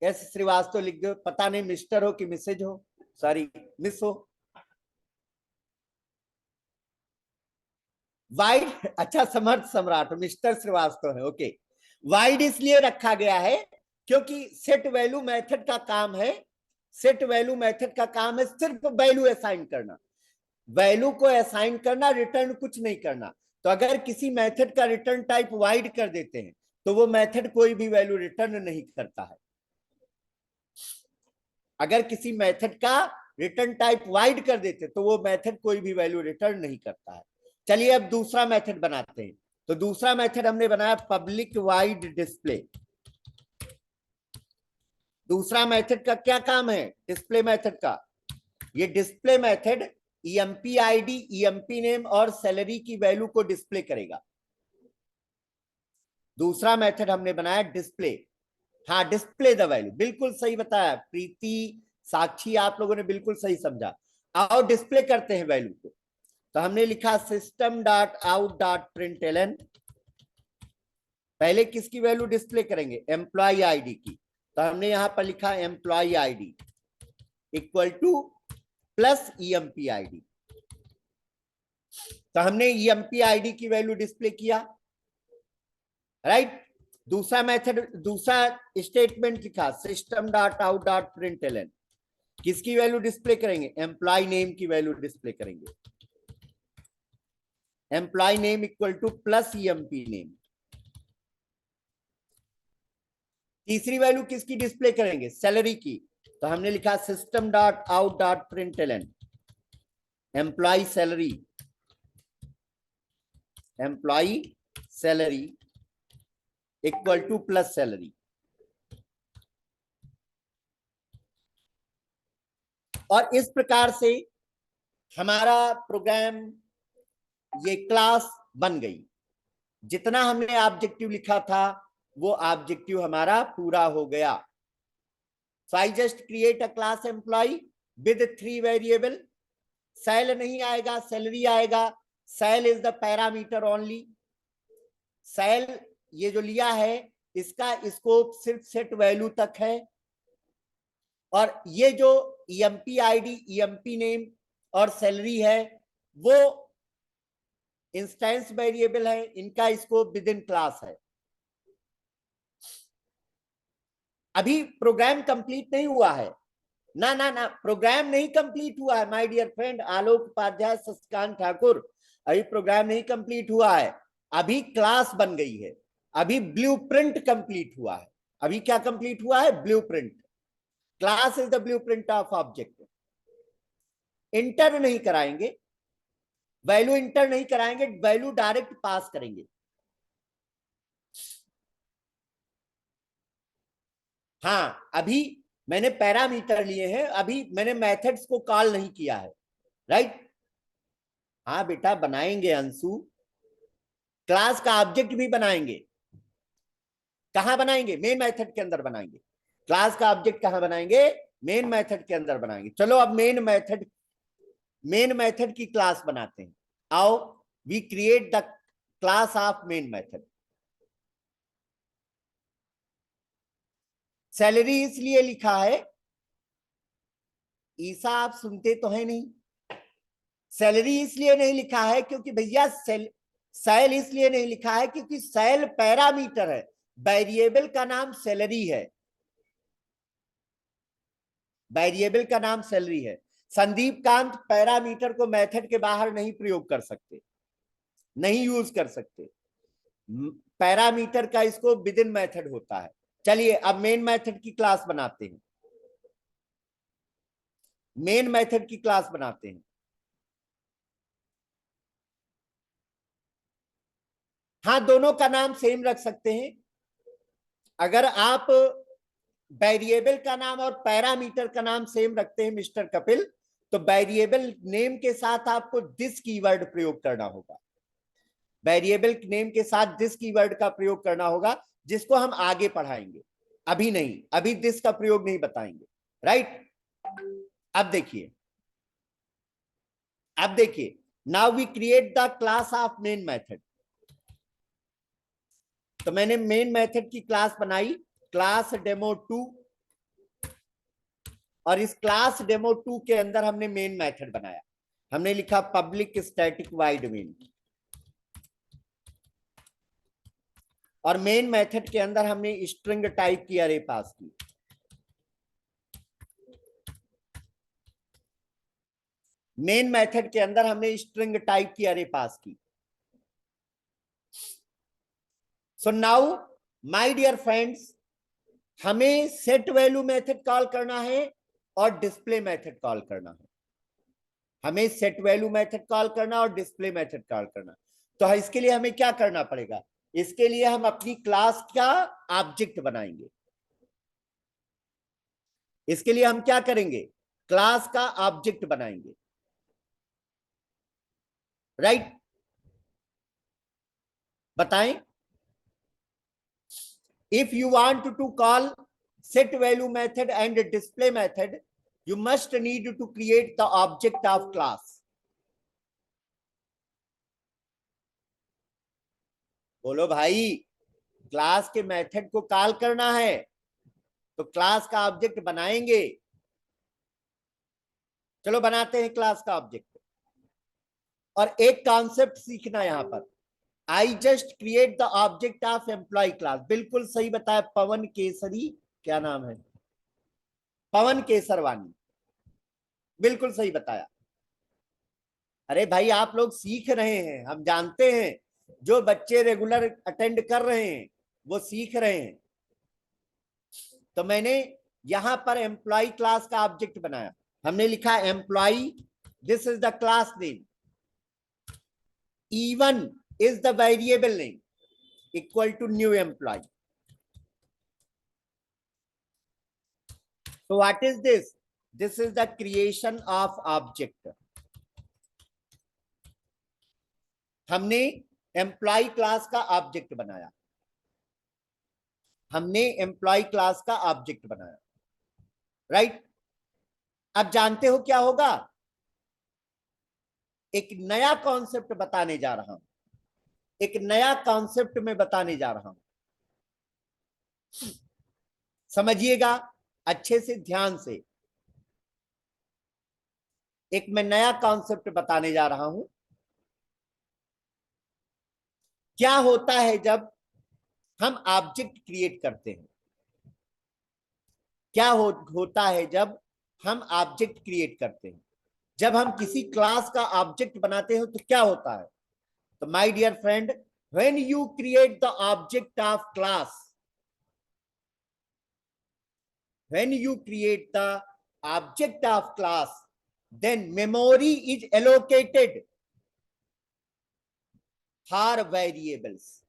एस श्रीवास्तव लिख दो। पता नहीं मिस्टर हो कि मिसेज हो, सॉरी मिस हो। वाइड, अच्छा समर्थ सम्राट मिस्टर श्रीवास्तव है, ओके। वाइड इसलिए रखा गया है क्योंकि सेट वैल्यू मेथड का काम है, सेट वैल्यू मेथड का काम है सिर्फ वैल्यू असाइन करना, वैल्यू को असाइन करना, रिटर्न कुछ नहीं करना। तो अगर किसी मेथड का रिटर्न टाइप वाइड कर देते हैं तो वो मेथड कोई भी वैल्यू रिटर्न नहीं करता है। अगर किसी मेथड का रिटर्न टाइप वाइड कर देते तो वो मेथड कोई भी वैल्यू रिटर्न नहीं करता है। चलिए अब दूसरा मेथड बनाते हैं। तो दूसरा मेथड हमने बनाया पब्लिक वाइड डिस्प्ले। दूसरा मेथड का क्या काम है? डिस्प्ले मेथड का। ये display method EMP ID, EMP name और सैलरी की वैल्यू को डिस्प्ले करेगा। दूसरा मेथड हमने बनाया डिस्प्ले। हाँ, डिस्प्ले द वैल्यू, बिल्कुल सही बताया प्रीति, साक्षी, आप लोगों ने बिल्कुल सही समझा। आओ डिस्प्ले करते हैं वैल्यू को। तो हमने लिखा system dot out dot println. पहले किसकी वैल्यू डिस्प्ले करेंगे? एम्प्लॉय आईडी की। तो हमने यहां पर लिखा employee ID equal to plus EMP ID. तो हमने ईएमपी आईडी की वैल्यू डिस्प्ले किया, राइट। दूसरा मेथड, दूसरा स्टेटमेंट लिखा system dot out dot println. किसकी वैल्यू डिस्प्ले करेंगे? एम्प्लॉय नेम की वैल्यू डिस्प्ले करेंगे। Employee name equal to plus EMP name. तीसरी वैल्यू किसकी डिस्प्ले करेंगे? सैलरी की। तो हमने लिखा system dot out dot println employee salary, employee salary equal to plus salary. और इस प्रकार से हमारा प्रोग्राम, ये क्लास बन गई। जितना हमने ऑब्जेक्टिव लिखा था वो ऑब्जेक्टिव हमारा पूरा हो गया। So I just create a class employee with 3 variable. Sal नहीं आएगा, सैलरी आएगा। Sal is the parameter only. Sal ये जो लिया है इसका स्कोप सिर्फ सेट वैल्यू तक है। और ये जो ईएमपी आईडी, ईएमपी नेम और सैलरी है वो इंस्टेंस वेरिएबल है, इनका स्कोप विद इन क्लास है। अभी प्रोग्राम कंप्लीट नहीं हुआ है ना, ना ना, प्रोग्राम नहीं कंप्लीट हुआ है माय डियर फ्रेंड आलोक उपाध्याय, शशिकांत ठाकुर। अभी प्रोग्राम नहीं कंप्लीट हुआ है, अभी क्लास बन गई है, अभी ब्लूप्रिंट कंप्लीट हुआ है। अभी क्या कंप्लीट हुआ है? Blueprint. Class is the blueprint of object. Inter नहीं कराएंगे, वैल्यू इंटर नहीं कराएंगे, वैल्यू डायरेक्ट पास करेंगे। हाँ, अभी मैंने पैरामीटर लिए हैं, अभी मैंने मेथड्स को कॉल नहीं किया है, राइट। हाँ बेटा बनाएंगे अंशु, क्लास का ऑब्जेक्ट भी बनाएंगे। कहां बनाएंगे? मेन मेथड के अंदर बनाएंगे। क्लास का ऑब्जेक्ट कहां बनाएंगे? मेन मेथड के अंदर बनाएंगे। चलो अब मेन मेथड की क्लास बनाते हैं। आओ, we create the class of main method. Salary इसलिए लिखा है, ईसा आप सुनते तो है नहीं। सैलरी इसलिए नहीं लिखा है क्योंकि भैया सेल इसलिए नहीं लिखा है क्योंकि सेल पैरामीटर है, वेरिएबल का नाम सैलरी है, वेरिएबल का नाम सैलरी है। संदीप कांत पैरामीटर को मेथड के बाहर नहीं प्रयोग कर सकते, नहीं यूज कर सकते। पैरामीटर का इसको विद इन मेथड होता है। चलिए अब मेन मेथड की क्लास बनाते हैं, मेन मेथड की क्लास बनाते हैं। हाँ, दोनों का नाम सेम रख सकते हैं। अगर आप वेरिएबल का नाम और पैरामीटर का नाम सेम रखते हैं मिस्टर कपिल, तो वेरिएबल नेम के साथ आपको दिस कीवर्ड प्रयोग करना होगा, वेरिएबल नेम के साथ दिस कीवर्ड का प्रयोग करना होगा, जिसको हम आगे पढ़ाएंगे, अभी नहीं, अभी दिस का प्रयोग नहीं बताएंगे, राइट। अब देखिए, अब देखिए, now we create the class of main method. तो मैंने मेन मेथड की क्लास बनाई, क्लास डेमो 2, और इस क्लास डेमो 2 के अंदर हमने मेन मेथड बनाया। हमने लिखा पब्लिक स्टैटिक वाइड मेन, और मेन मेथड के अंदर हमने स्ट्रिंग टाइप की अरे पास की। मेन मेथड के अंदर हमने स्ट्रिंग टाइप की अरे पास की। So now my dear friends, हमें सेट वैल्यू मेथड कॉल करना है और डिस्प्ले मेथड कॉल करना है। हमें सेट वैल्यू मेथड कॉल करना और डिस्प्ले मेथड कॉल करना। तो इसके लिए हमें क्या करना पड़ेगा? इसके लिए हम अपनी क्लास का ऑब्जेक्ट बनाएंगे। इसके लिए हम क्या करेंगे? क्लास का ऑब्जेक्ट बनाएंगे, राइट। बताएं। If you want to call set value method and display method, you must need to create the object of class. बोलो भाई, क्लास के मेथड को कॉल करना है तो क्लास का ऑब्जेक्ट बनाएंगे। चलो बनाते हैं क्लास का ऑब्जेक्ट। और एक कॉन्सेप्ट सीखना यहां पर, I just create the object of employee class. बिल्कुल सही बताया पवन केसरी, क्या नाम है? पवन केसरवानी, बिल्कुल सही बताया। अरे भाई आप लोग सीख रहे हैं, हम जानते हैं, जो बच्चे रेगुलर अटेंड कर रहे हैं वो सीख रहे हैं। तो मैंने यहां पर एम्प्लॉय क्लास का ऑब्जेक्ट बनाया। हमने लिखा employee, this is the class name, E1 is the variable name, equal to new employee. So what is this? This is the creation of object. हमने एम्प्लॉय क्लास का ऑब्जेक्ट बनाया, हमने employee class का object बनाया, right. अब जानते हो क्या होगा? एक नया कॉन्सेप्ट बताने जा रहा हूं, एक नया कॉन्सेप्ट में बताने जा रहा हूं, समझिएगा अच्छे से, ध्यान से। एक मैं नया कॉन्सेप्ट बताने जा रहा हूं। क्या होता है जब हम ऑब्जेक्ट क्रिएट करते हैं? क्या होता है जब हम ऑब्जेक्ट क्रिएट करते हैं? जब हम किसी क्लास का ऑब्जेक्ट बनाते हैं तो क्या होता है? तो my dear friend, when you create the object of class, when you create the object of class, then memory is allocated for variables.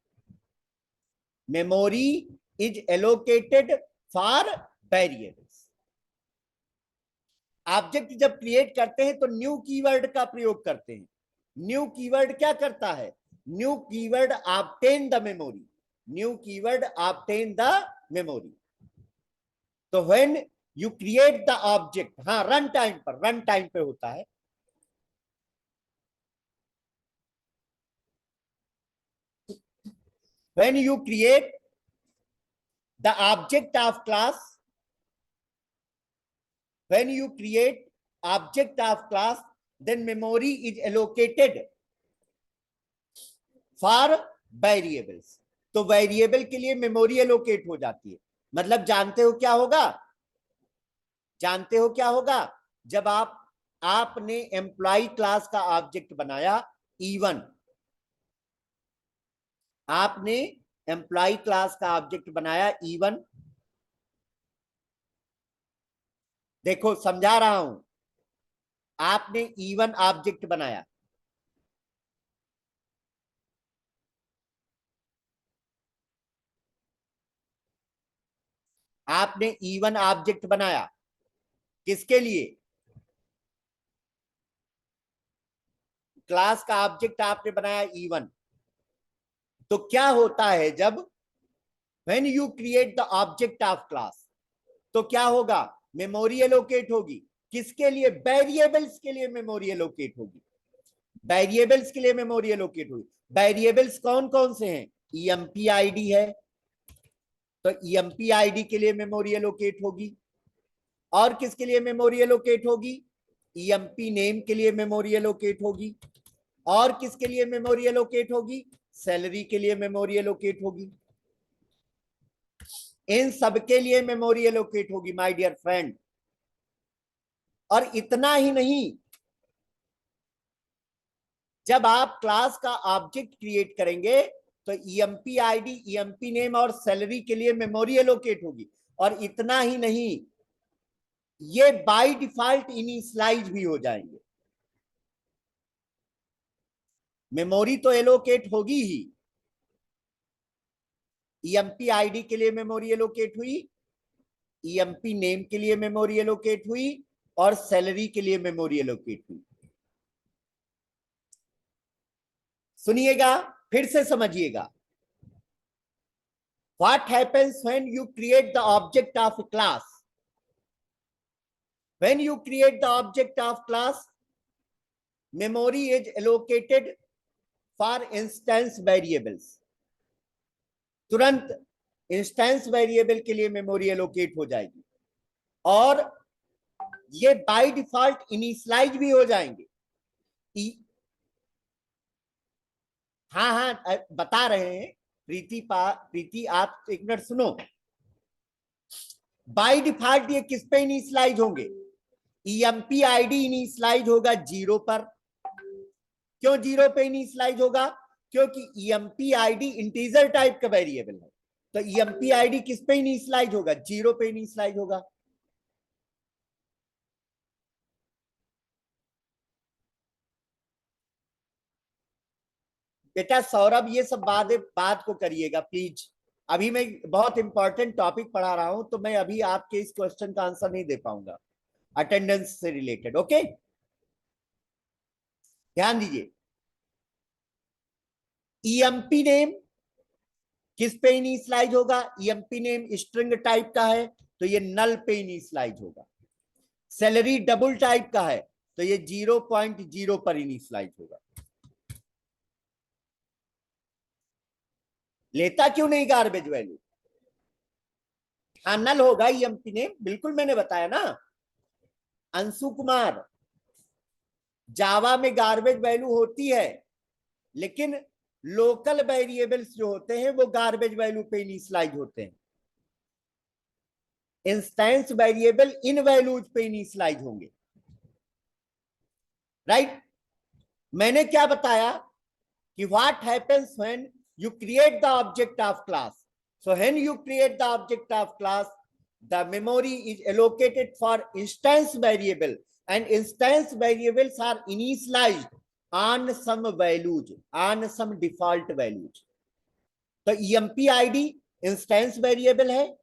Memory is allocated for variables. Object जब create करते हैं तो न्यू कीवर्ड का प्रयोग करते हैं. New keyword क्या करता है? New keyword obtain the memory. New keyword obtain the memory. तो when you create the object, हाँ रन टाइम पे होता है. When you create the object of class, when you create object of class, then memory is allocated for variables. तो variable के लिए memory allocate हो जाती है. मतलब जानते हो क्या होगा? जानते हो क्या होगा? जब आपने एम्प्लॉय क्लास का ऑब्जेक्ट बनाया E1, आपने एम्प्लॉय क्लास का ऑब्जेक्ट बनाया E1. देखो समझा रहा हूं. आपने E1 ऑब्जेक्ट बनाया. आपने E1 ऑब्जेक्ट बनाया किसके लिए? क्लास का ऑब्जेक्ट आपने बनाया E1. तो क्या होता है जब when you create the object of class, तो क्या होगा? मेमोरी एलोकेट होगी. किसके लिए? वेरिएबल्स के लिए मेमोरी एलोकेट होगी. वेरिएबल्स के लिए मेमोरी एलोकेट होगी. वेरिएबल्स कौन कौन से हैं? ईएमपी आईडी है, तो ईएमपी आईडी के लिए मेमोरी एलोकेट होगी. और किसके लिए मेमोरी एलोकेट होगी? ईएमपी नेम के लिए मेमोरी एलोकेट होगी. और किसके लिए मेमोरी एलोकेट होगी? सैलरी के लिए मेमोरी एलोकेट होगी. इन सबके लिए मेमोरी एलोकेट होगी माय डियर फ्रेंड. और इतना ही नहीं, जब आप क्लास का ऑब्जेक्ट क्रिएट करेंगे तो ईएमपी आईडी, ईएमपी नेम और सैलरी के लिए मेमोरी एलोकेट होगी. और इतना ही नहीं, ये बाय डिफॉल्ट इनिशियलाइज भी हो जाएंगे. मेमोरी तो एलोकेट होगी ही. ईएमपी आईडी के लिए मेमोरी एलोकेट हुई, ईएमपी नेम के लिए मेमोरी एलोकेट हुई और सैलरी के लिए मेमोरी एलोकेट हुई. सुनिएगा, फिर से समझिएगा. What happens when you create the object of a class? When you create the object of class, memory is allocated for instance variables. तुरंत इंस्टेंस वेरिएबल के लिए मेमोरी एलोकेट हो जाएगी. और ये बाय डिफॉल्ट इनिशियलाइज भी हो जाएंगे. हाँ हाँ बता रहे हैं प्रीति, आप एक मिनट सुनो. बाय डिफॉल्ट ये किस पे इनिशियलाइज होंगे? ईएमपी आईडी इनिशियलाइज होगा 0 पर. क्यों 0 पे इनिशियलाइज होगा? क्योंकि ईएमपी आईडी इंटीजर टाइप का वेरिएबल है. तो ईएमपी आईडी किस पे इनिशियलाइज होगा? 0 पे इनिशियलाइज होगा. बेटा सौरभ, ये सब बात को करिएगा प्लीज. अभी मैं बहुत इंपॉर्टेंट टॉपिक पढ़ा रहा हूं, तो मैं अभी आपके इस क्वेश्चन का आंसर नहीं दे पाऊंगा अटेंडेंस से रिलेटेड. ओके, ध्यान दीजिए. ईएमपी नेम किस पे इनिशियलाइज होगा? ईएमपी नेम स्ट्रिंग टाइप का है तो ये नल पे इनिशियलाइज होगा. सैलरी डबल टाइप का है तो ये 0.0 पर इनिशियलाइज होगा. लेता क्यों नहीं गार्बेज वैल्यू? हाँ नल होगा ईएमपी नेम, बिल्कुल मैंने बताया ना. अंशु कुमार, जावा में गार्बेज वैल्यू होती है, लेकिन लोकल वेरिएबल्स जो होते हैं वो गार्बेज वैल्यू पे इनिशियलाइज होते हैं. इंस्टेंस वेरिएबल इन वैल्यूज पे इनिशियलाइज होंगे. राइट? मैंने क्या बताया कि what happens when you create the object of class. So when you create the object of class, the memory is allocated for instance variable and instance variables are initialized on some values, on some default values. तो EMP ID instance variable है,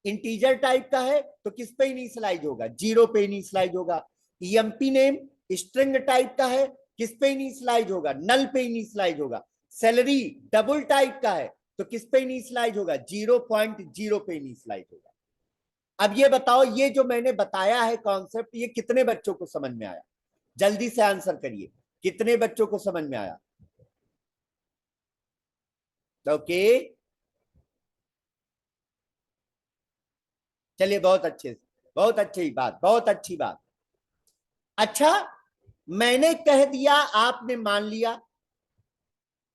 integer type का है, तो किस पे initialise होगा? 0 पे initialise होगा। EMP नेम स्ट्रिंग टाइप का है, किस पे इनिशियलाइज होगा? नल पे इनिशियलाइज होगा। सैलरी डबल टाइप का है, तो किस पे इनिशियलाइज होगा? 0.0 पे इनिशियलाइज होगा। अब ये बताओ, ये जो मैंने बताया है कॉन्सेप्ट, ये कितने बच्चों को समझ में आया? जल्दी से आंसर करिए, कितने बच्चों को समझ में आया? ओके, चलिए, बहुत अच्छे, बहुत अच्छी बात, बहुत अच्छी बात। अच्छा, मैंने कह दिया, आपने मान लिया।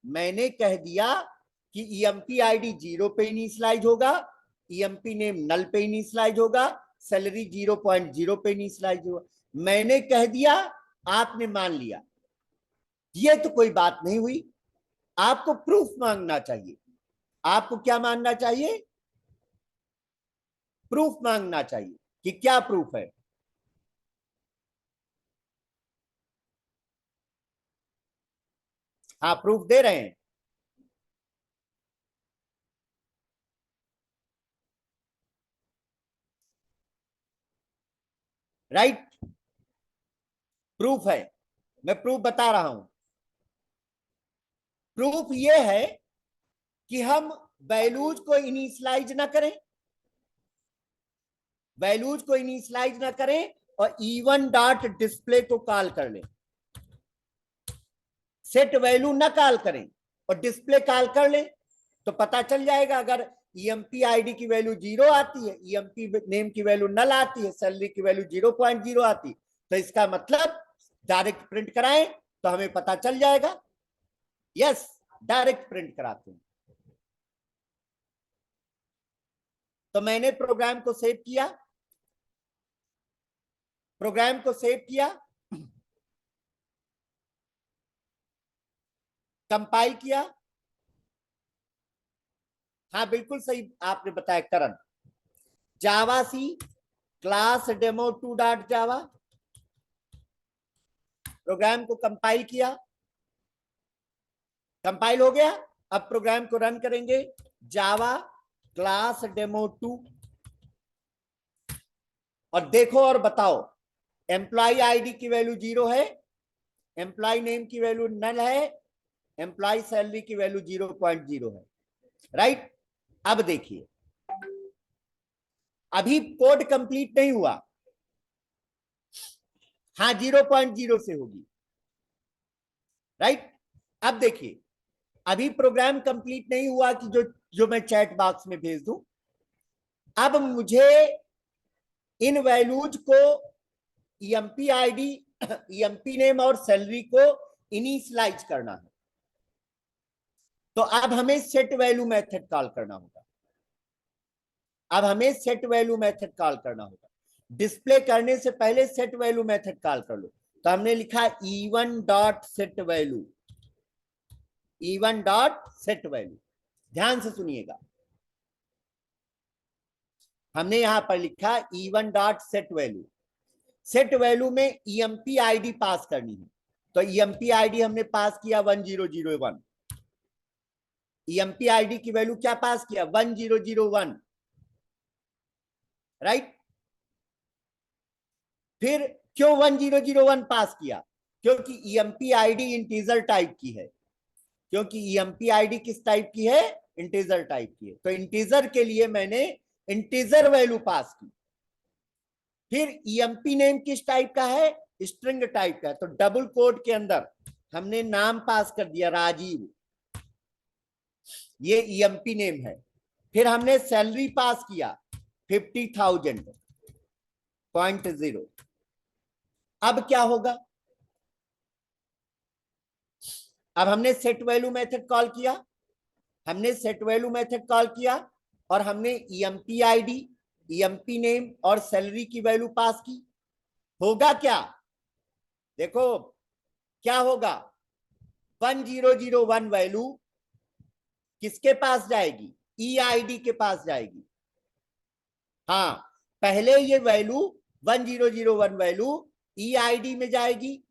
मैंने कह दिया कि EMP ID 0 पे इनिशियलाइज होगा, EMP नेम नल पे इनिशियलाइज होगा, सैलरी 0.0 पे इनिशियलाइज होगा। मैंने कह दिया, आपने मान लिया। ये तो कोई बात नहीं हुई। आपको प्रूफ मांगना चाहिए। आपको क्या मांगना चाहिए? प्रूफ मांगना चाहिए कि क्या प्रूफ है। हाँ, प्रूफ दे रहे हैं। राइट, प्रूफ है। मैं प्रूफ बता रहा हूं। प्रूफ ये है कि हम वैल्यूज को इनिशियलाइज ना करें, वैल्यूज को इनिशियलाइज ना करें और इवन डॉट डिस्प्ले को कॉल कर लें। सेट वैल्यू ना कॉल करें और डिस्प्ले कॉल कर लें, तो पता चल जाएगा। अगर EMP ID की वैल्यू 0 आती है, EMP नेम की वैल्यू नल आती है, सैलरी की वैल्यू 0.0 आती, तो इसका मतलब डायरेक्ट प्रिंट कराएं तो हमें पता चल जाएगा। यस, डायरेक्ट प्रिंट कराते हैं। तो मैंने प्रोग्राम को सेव किया, प्रोग्राम को सेव किया, कंपाइल किया। हाँ, बिल्कुल सही आपने बताया Karan. Javac class demo 2 dot Java, program को कंपाइल किया, कंपाइल हो गया। अब प्रोग्राम को रन करेंगे। जावा क्लास डेमो 2, और देखो और बताओ, एम्प्लॉय आईडी की वैल्यू 0 है, एम्प्लॉय नेम की वैल्यू नल है, एम्प्लॉय सैलरी की वैल्यू 0.0 है। राइट, अब देखिए, अभी कोड कंप्लीट नहीं हुआ। हाँ, 0.0 से होगी। राइट, अब देखिए, अभी प्रोग्राम कंप्लीट नहीं हुआ कि जो मैं चैट बॉक्स में भेज दूं। अब मुझे इन वैल्यूज को EMP ID, EMP नेम और सैलरी को इनिशियलाइज करना है। तो अब हमें सेट वैल्यू मेथड कॉल करना होगा। अब हमें सेट वैल्यू मेथड कॉल करना होगा। डिस्प्ले करने से पहले सेट वैल्यू मेथड कॉल कर लो। तो हमने लिखा E1 dot set value, E1 dot set value. ध्यान से सुनिएगा, हमने यहां पर लिखा E1 dot set value. Set value में EMP ID पास करनी है। तो EMP ID हमने पास किया 1001। EMP ID की वैल्यू क्या पास किया? 1001। राइट, फिर क्यों 1001 पास किया? क्योंकि EMP ID इंटीजर टाइप की है। क्योंकि EMP ID किस टाइप की है? इंटीजर टाइप की है। तो इंटीजर के लिए मैंने इंटीजर वैल्यू पास की। फिर EMP नेम किस टाइप का है? स्ट्रिंग टाइप का है। तो डबल कोड के अंदर हमने नाम पास कर दिया राजीव, ये EMP नेम है। फिर हमने सैलरी पास किया 50,000.0। अब क्या होगा? अब हमने सेट वैल्यू मेथड कॉल किया, हमने सेट वैल्यू मेथड कॉल किया और हमने EMP ID, EMP नेम और सैलरी की वैल्यू पास की। होगा क्या? देखो क्या होगा। 1001 वैल्यू किसके पास जाएगी? EID के पास जाएगी। हाँ, पहले ये वैल्यू 1001 वैल्यू ईआईडी में जाएगी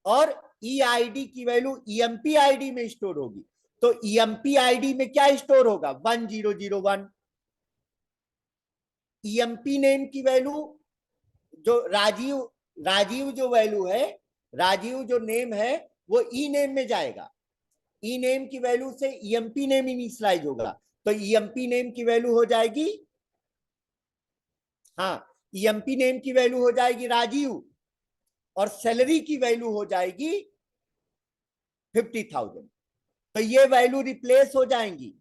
और ईआईडी की वैल्यू ईएमपी आईडी में स्टोर होगी। तो ईएमपी आईडी में क्या स्टोर होगा? 1001। ईएमपी नेम की वैल्यू जो राजीव, राजीव जो वैल्यू है, राजीव जो नेम है वो ई नेम में जाएगा। ई नेम की वैल्यू से ईएमपी नेम इनिशियलाइज होगा, तो ईएमपी नेम की वैल्यू हो जाएगी, हाँ, ईएमपी नेम की वैल्यू हो जाएगी राजीव और सैलरी की वैल्यू हो जाएगी 50,000। तो ये वैल्यू रिप्लेस हो जाएंगी।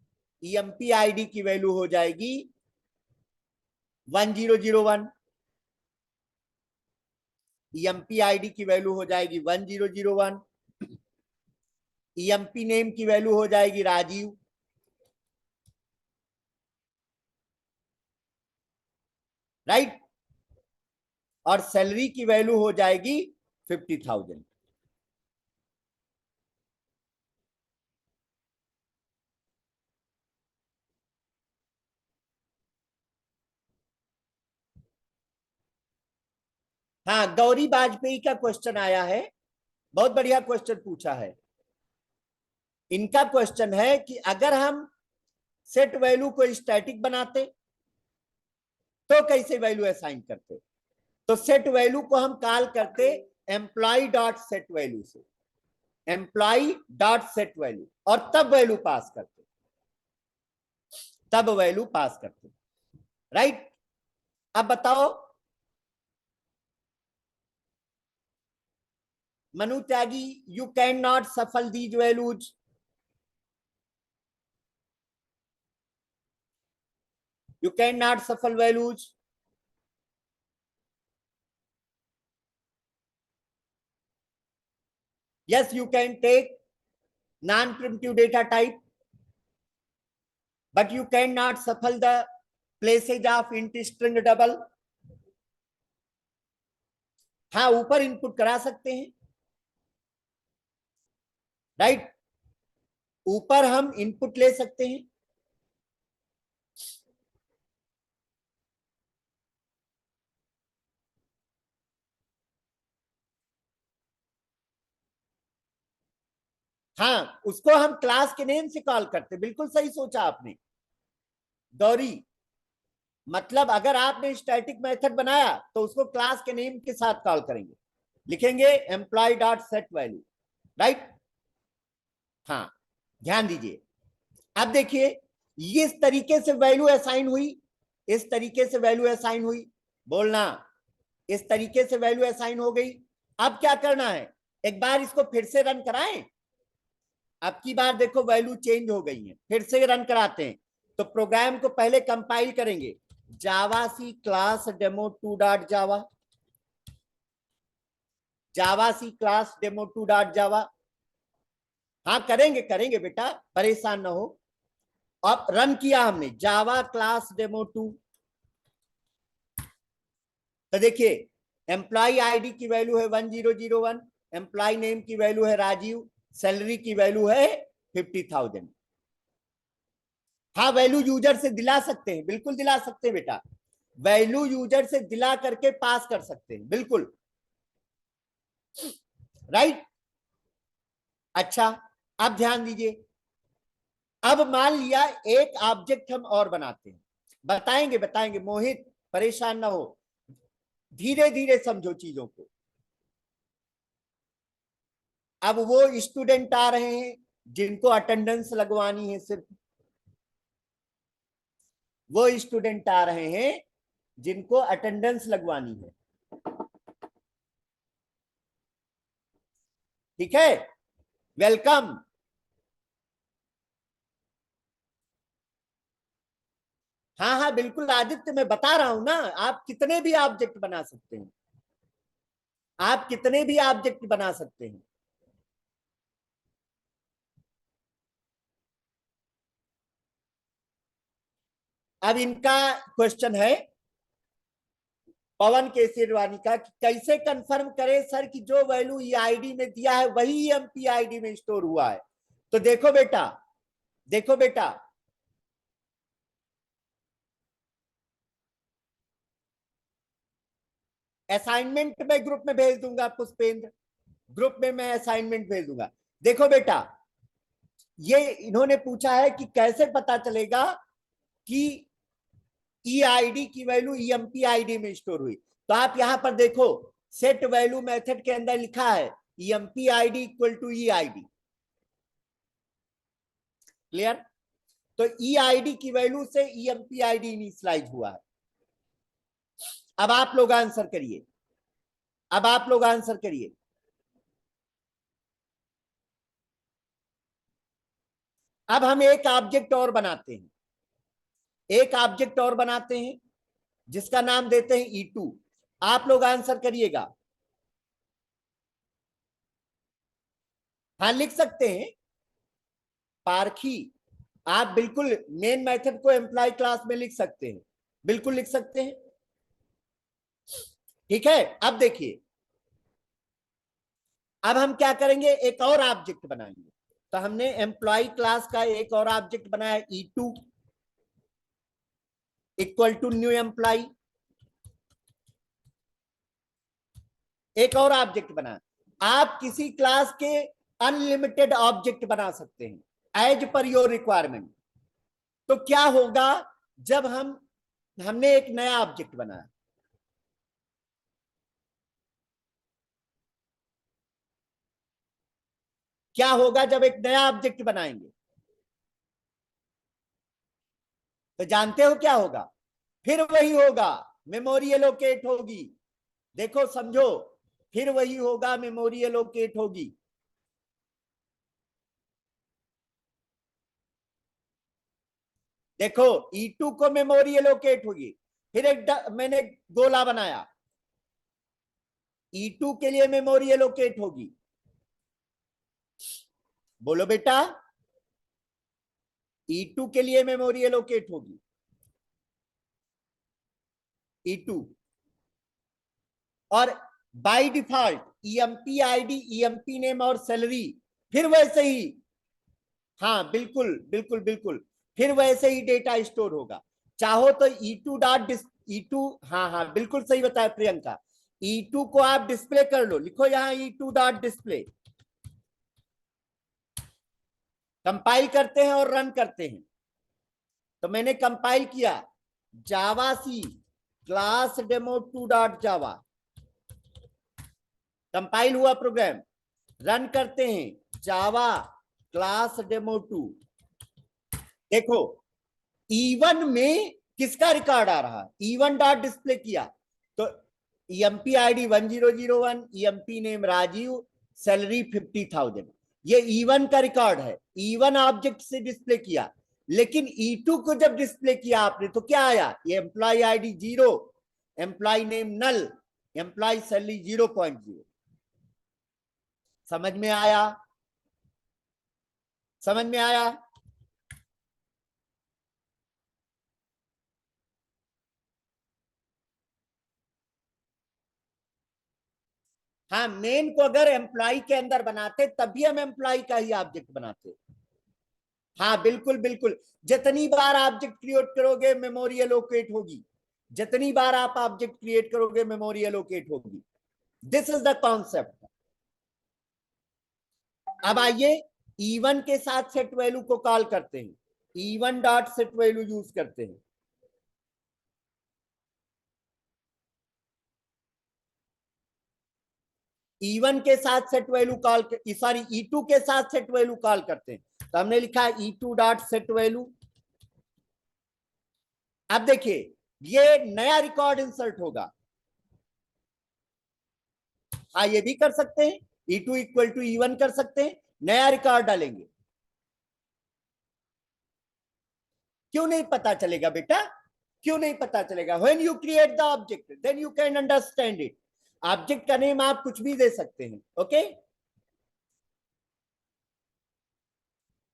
ईएमपी आईडी की वैल्यू हो जाएगी 1001, ईएमपी आईडी की वैल्यू हो जाएगी 1001, ईएमपी नेम की वैल्यू हो जाएगी राजीव, राइट, और सैलरी की वैल्यू हो जाएगी 50,000। हाँ, गौरी वाजपेयी का क्वेश्चन आया है, बहुत बढ़िया क्वेश्चन पूछा है। इनका क्वेश्चन है कि अगर हम सेट वैल्यू को स्टैटिक बनाते तो कैसे वैल्यू असाइन करते? तो सेट वैल्यू को हम कॉल करते एम्प्लॉय डॉट सेट वैल्यू से, एम्प्लॉय डॉट सेट वैल्यू, और तब वैल्यू पास करते, तब वैल्यू पास करते, राइट। अब बताओ मनु त्यागी, यू कैन नॉट सफल these values, you cannot shuffle values. Yes, you can take non-primitive data type, but you cannot shuffle the places of int string double. हाँ, ऊपर input करा सकते हैं, राइट, ऊपर हम इनपुट ले सकते हैं। हाँ, उसको हम क्लास के नेम से कॉल करते, बिल्कुल सही सोचा आपने गौरी। मतलब अगर आपने स्टैटिक मेथड बनाया तो उसको क्लास के नेम के साथ कॉल करेंगे, लिखेंगे employ dot set value, right. हाँ, ध्यान दीजिए, अब देखिए इस तरीके से वैल्यू असाइन हुई, इस तरीके से वैल्यू असाइन हुई, बोलना, इस तरीके से वैल्यू असाइन हो गई। अब क्या करना है, एक बार इसको फिर से रन कराएं। अब की बार देखो वैल्यू चेंज हो गई है, फिर से रन कराते हैं। तो प्रोग्राम को पहले कंपाइल करेंगे, जावा सी क्लास डेमो 2 डॉट जावा, जावा सी क्लास डेमो 2 डॉट जावा। हाँ, करेंगे करेंगे बेटा, परेशान ना हो। अब रन किया हमने जावा क्लास डेमो 2, तो देखिए एम्प्लॉय आईडी की वैल्यू है 1001, एम्प्लॉय नेम की वैल्यू है राजीव, सैलरी की वैल्यू है 50,000। हाँ, वैल्यू यूजर से दिला सकते हैं, बिल्कुल दिला सकते हैं बेटा, वैल्यू यूजर से दिला करके पास कर सकते हैं, बिल्कुल, राइट। अच्छा, अब ध्यान दीजिए, अब मान लिया एक ऑब्जेक्ट हम और बनाते हैं, बताएंगे बताएंगे मोहित, परेशान ना हो, धीरे धीरे समझो चीजों को। अब वो स्टूडेंट आ रहे हैं जिनको अटेंडेंस लगवानी है, सिर्फ वो स्टूडेंट आ रहे हैं जिनको अटेंडेंस लगवानी है, ठीक है, वेलकम। हाँ हाँ बिल्कुल आदित्य, मैं बता रहा हूं ना, आप कितने भी ऑब्जेक्ट बना सकते हैं, आप कितने भी ऑब्जेक्ट बना सकते हैं। अब इनका क्वेश्चन है पवन केसरवानी का कि कैसे कंफर्म करें सर कि जो वैल्यू ईआईडी में दिया है वही एमपीआईडी में स्टोर हुआ है। तो देखो बेटा, देखो बेटा, असाइनमेंट में ग्रुप में भेज दूंगा पुष्पेंद्र, ग्रुप में मैं असाइनमेंट भेज दूंगा। देखो बेटा, ये इन्होंने पूछा है कि कैसे पता चलेगा कि ईआईडी की वैल्यू ईएमपी आईडी में स्टोर हुई। तो आप यहां पर देखो, सेट वैल्यू मेथड के अंदर लिखा है EMP ID equal to EID. Clear? तो ईआईडी की वैल्यू से ईएमपी आईडी इनिशियलाइज हुआ है। अब आप लोग आंसर करिए, अब आप लोग आंसर करिए। अब हम एक ऑब्जेक्ट और बनाते हैं, एक ऑब्जेक्ट और बनाते हैं जिसका नाम देते हैं E2। आप लोग आंसर करिएगा। हाँ लिख सकते हैं पारखी, आप बिल्कुल मेन मेथड को एम्प्लॉय क्लास में लिख सकते हैं, बिल्कुल लिख सकते हैं। ठीक है, अब देखिए, अब हम क्या करेंगे, एक और ऑब्जेक्ट बनाएंगे। तो हमने एम्प्लॉय क्लास का एक और ऑब्जेक्ट बनाया E2 equal to new employ. एक और ऑब्जेक्ट बना, आप किसी क्लास के अनलिमिटेड ऑब्जेक्ट बना सकते हैं एज पर योर रिक्वायरमेंट। तो क्या होगा जब हमने एक नया ऑब्जेक्ट बनाया, क्या होगा जब एक नया ऑब्जेक्ट बनाएंगे? तो जानते हो क्या होगा? फिर वही होगा, मेमोरी एलोकेट होगी। देखो समझो, फिर वही होगा, मेमोरी एलोकेट होगी। देखो E2 को मेमोरी एलोकेट होगी, फिर एक मैंने गोला बनाया, E2 के लिए मेमोरी एलोकेट होगी। बोलो बेटा, E2 के लिए मेमोरी एलोकेट होगी, E2। और by default EMP ID, EMP name और सैलरी फिर वैसे ही, हाँ बिल्कुल बिल्कुल बिल्कुल, फिर वैसे ही डेटा स्टोर होगा। चाहो तो E2, हाँ हाँ बिल्कुल सही बताया प्रियंका, E2 को आप डिस्प्ले कर लो, लिखो यहाँ E2 डॉट डिस्प्ले। कंपाइल करते हैं और रन करते हैं। तो मैंने कंपाइल किया, javac class demo 2 dot Java, compile हुआ प्रोग्राम, रन करते हैं जावा क्लास डेमो 2। देखो E1 में किसका रिकॉर्ड आ रहा है, E1 डॉट डिस्प्ले किया तो EMP ID 1001, EMP name Rajeev, salary 50,000, ये E1 का रिकॉर्ड है। E1 ऑब्जेक्ट से डिस्प्ले किया, लेकिन E2 को जब डिस्प्ले किया आपने तो क्या आया, ये एम्प्लॉय आईडी 0, एम्प्लॉय नेम नल, एम्प्लॉय सैलरी 0.0। समझ में आया? समझ में आया? हाँ, मेन को अगर एम्प्लॉय के अंदर बनाते तभी हम एम्प्लॉय का ही ऑब्जेक्ट बनाते। हाँ बिल्कुल बिल्कुल, जितनी बार ऑब्जेक्ट क्रिएट करोगे मेमोरी एलोकेट होगी, जितनी बार आप ऑब्जेक्ट क्रिएट करोगे मेमोरी एलोकेट होगी। This is the concept. अब आइए E1 के साथ सेट वैल्यू को कॉल करते हैं, E1 dot set value use करते हैं। E1 के साथ set value call, sorry E2 के साथ सेट वैल्यू कॉल करते हैं। तो हमने लिखा है E2 डॉट सेट वैल्यू। अब देखिए ये नया रिकॉर्ड इंसर्ट होगा, हाँ ये भी कर सकते हैं, E2 इक्वल टू E1 कर सकते हैं, नया रिकॉर्ड डालेंगे। क्यों नहीं पता चलेगा बेटा, क्यों नहीं पता चलेगा? When you create the object then you can understand it. Object का नेम आप कुछ भी दे सकते हैं, ओके।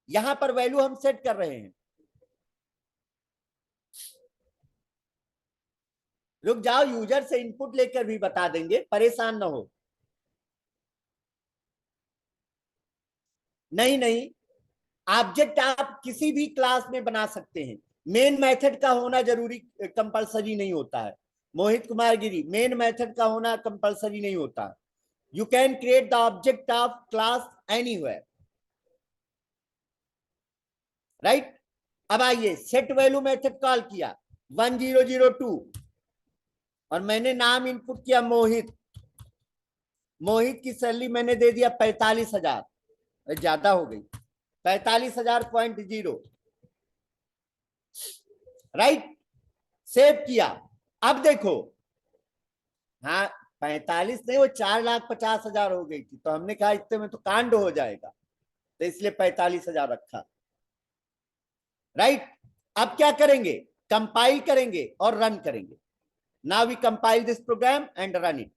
यहां पर वैल्यू हम सेट कर रहे हैं। रुक जाओ, यूजर से इनपुट लेकर भी बता देंगे, परेशान ना हो। नहीं नहीं, ऑब्जेक्ट आप किसी भी क्लास में बना सकते हैं, मेन मेथड का होना जरूरी कंपलसरी नहीं होता है। मोहित कुमार गिरी, मेन मेथड का होना कंपलसरी नहीं होता। You can create the object of class anywhere, right. अब आइए, सेट वैल्यू मेथड कॉल किया 1002 और मैंने नाम इनपुट किया मोहित। मोहित की सैलरी मैंने दे दिया 45,000, ज्यादा हो गई, 45,000.0, राइट। सेव किया। अब देखो, हाँ 45 नहीं, वो 4,50,000 हो गई थी, तो हमने कहा इतने में तो कांड हो जाएगा, तो इसलिए 45,000 रखा, राइट। अब क्या करेंगे, कंपाइल करेंगे और रन करेंगे। Now we compile this program and run it.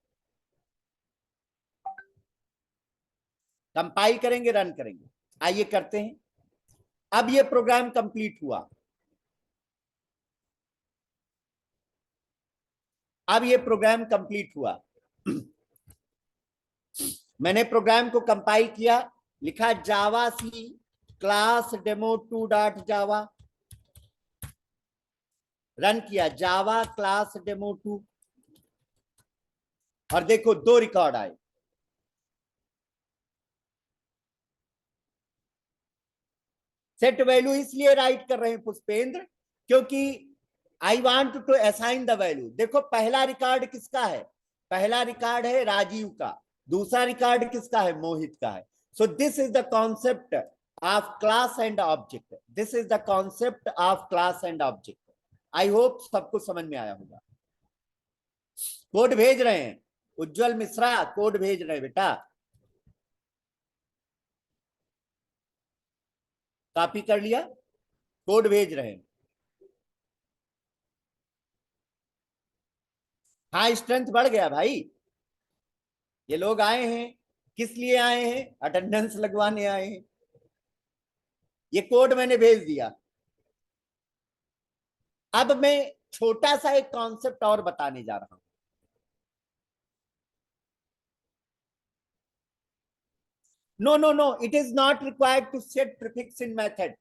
Compile करेंगे, रन करेंगे। आइए करते हैं। अब ये प्रोग्राम कंप्लीट हुआ। अब ये प्रोग्राम कंप्लीट हुआ। मैंने प्रोग्राम को कंपाइल किया, लिखा javac class demo 2 dot Java, run किया जावा क्लास डेमो 2, और देखो 2 रिकॉर्ड आए। सेट वैल्यू इसलिए राइट कर रहे हैं पुष्पेंद्र, क्योंकि I want to assign the value. देखो पहला रिकॉर्ड किसका है, पहला रिकॉर्ड है राजीव का, दूसरा रिकॉर्ड किसका है, मोहित का है। So this is the concept of class and object, this is the concept of class and object. I hope सबको समझ में आया होगा। कोड भेज रहे हैं, उज्जवल मिश्रा कोड भेज रहे हैं बेटा, कॉपी कर लिया, कोड भेज रहे हैं। हाँ स्ट्रेंथ बढ़ गया भाई। ये लोग आए हैं, किस लिए आए हैं, अटेंडेंस लगवाने आए हैं। ये कोड मैंने भेज दिया। अब मैं छोटा सा एक कॉन्सेप्ट और बताने जा रहा हूं। No no no, it is not required to set prefix in method,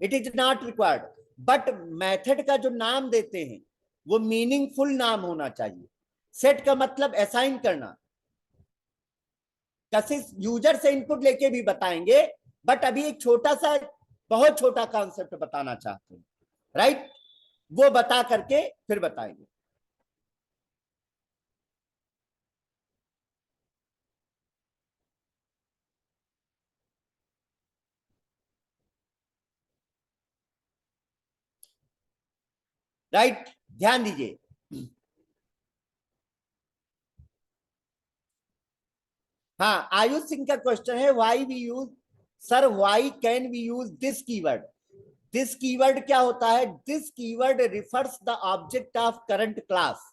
it is not required. But method का जो नाम देते हैं वो मीनिंगफुल नाम होना चाहिए। सेट का मतलब असाइन करना, कसिस यूजर से इनपुट लेके भी बताएंगे, बट अभी एक छोटा सा, बहुत छोटा कॉन्सेप्ट बताना चाहते हैं, राइट। वो बता करके फिर बताएंगे। राइट, ध्यान दीजिए। हाँ, आयुष सिंह का क्वेश्चन है, why we use, sir why can we use this keyword. This keyword क्या होता है, this keyword refers the object of current class.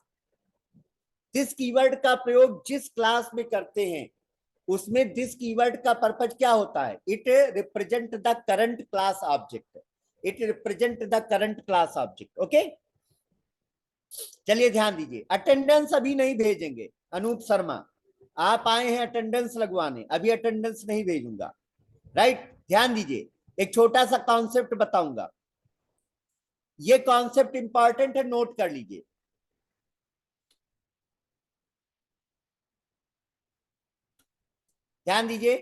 This keyword का प्रयोग जिस क्लास में करते हैं उसमें दिस कीवर्ड का पर्पज क्या होता है, it represent the current class object, it represent the current class object. Okay, चलिए ध्यान दीजिए। अटेंडेंस अभी नहीं भेजेंगे, अनूप शर्मा आप आए हैं अटेंडेंस लगवाने, अभी अटेंडेंस नहीं भेजूंगा, राइट। ध्यान दीजिए, एक छोटा सा कॉन्सेप्ट बताऊंगा, ये कॉन्सेप्ट इंपॉर्टेंट है, नोट कर लीजिए। ध्यान दीजिए,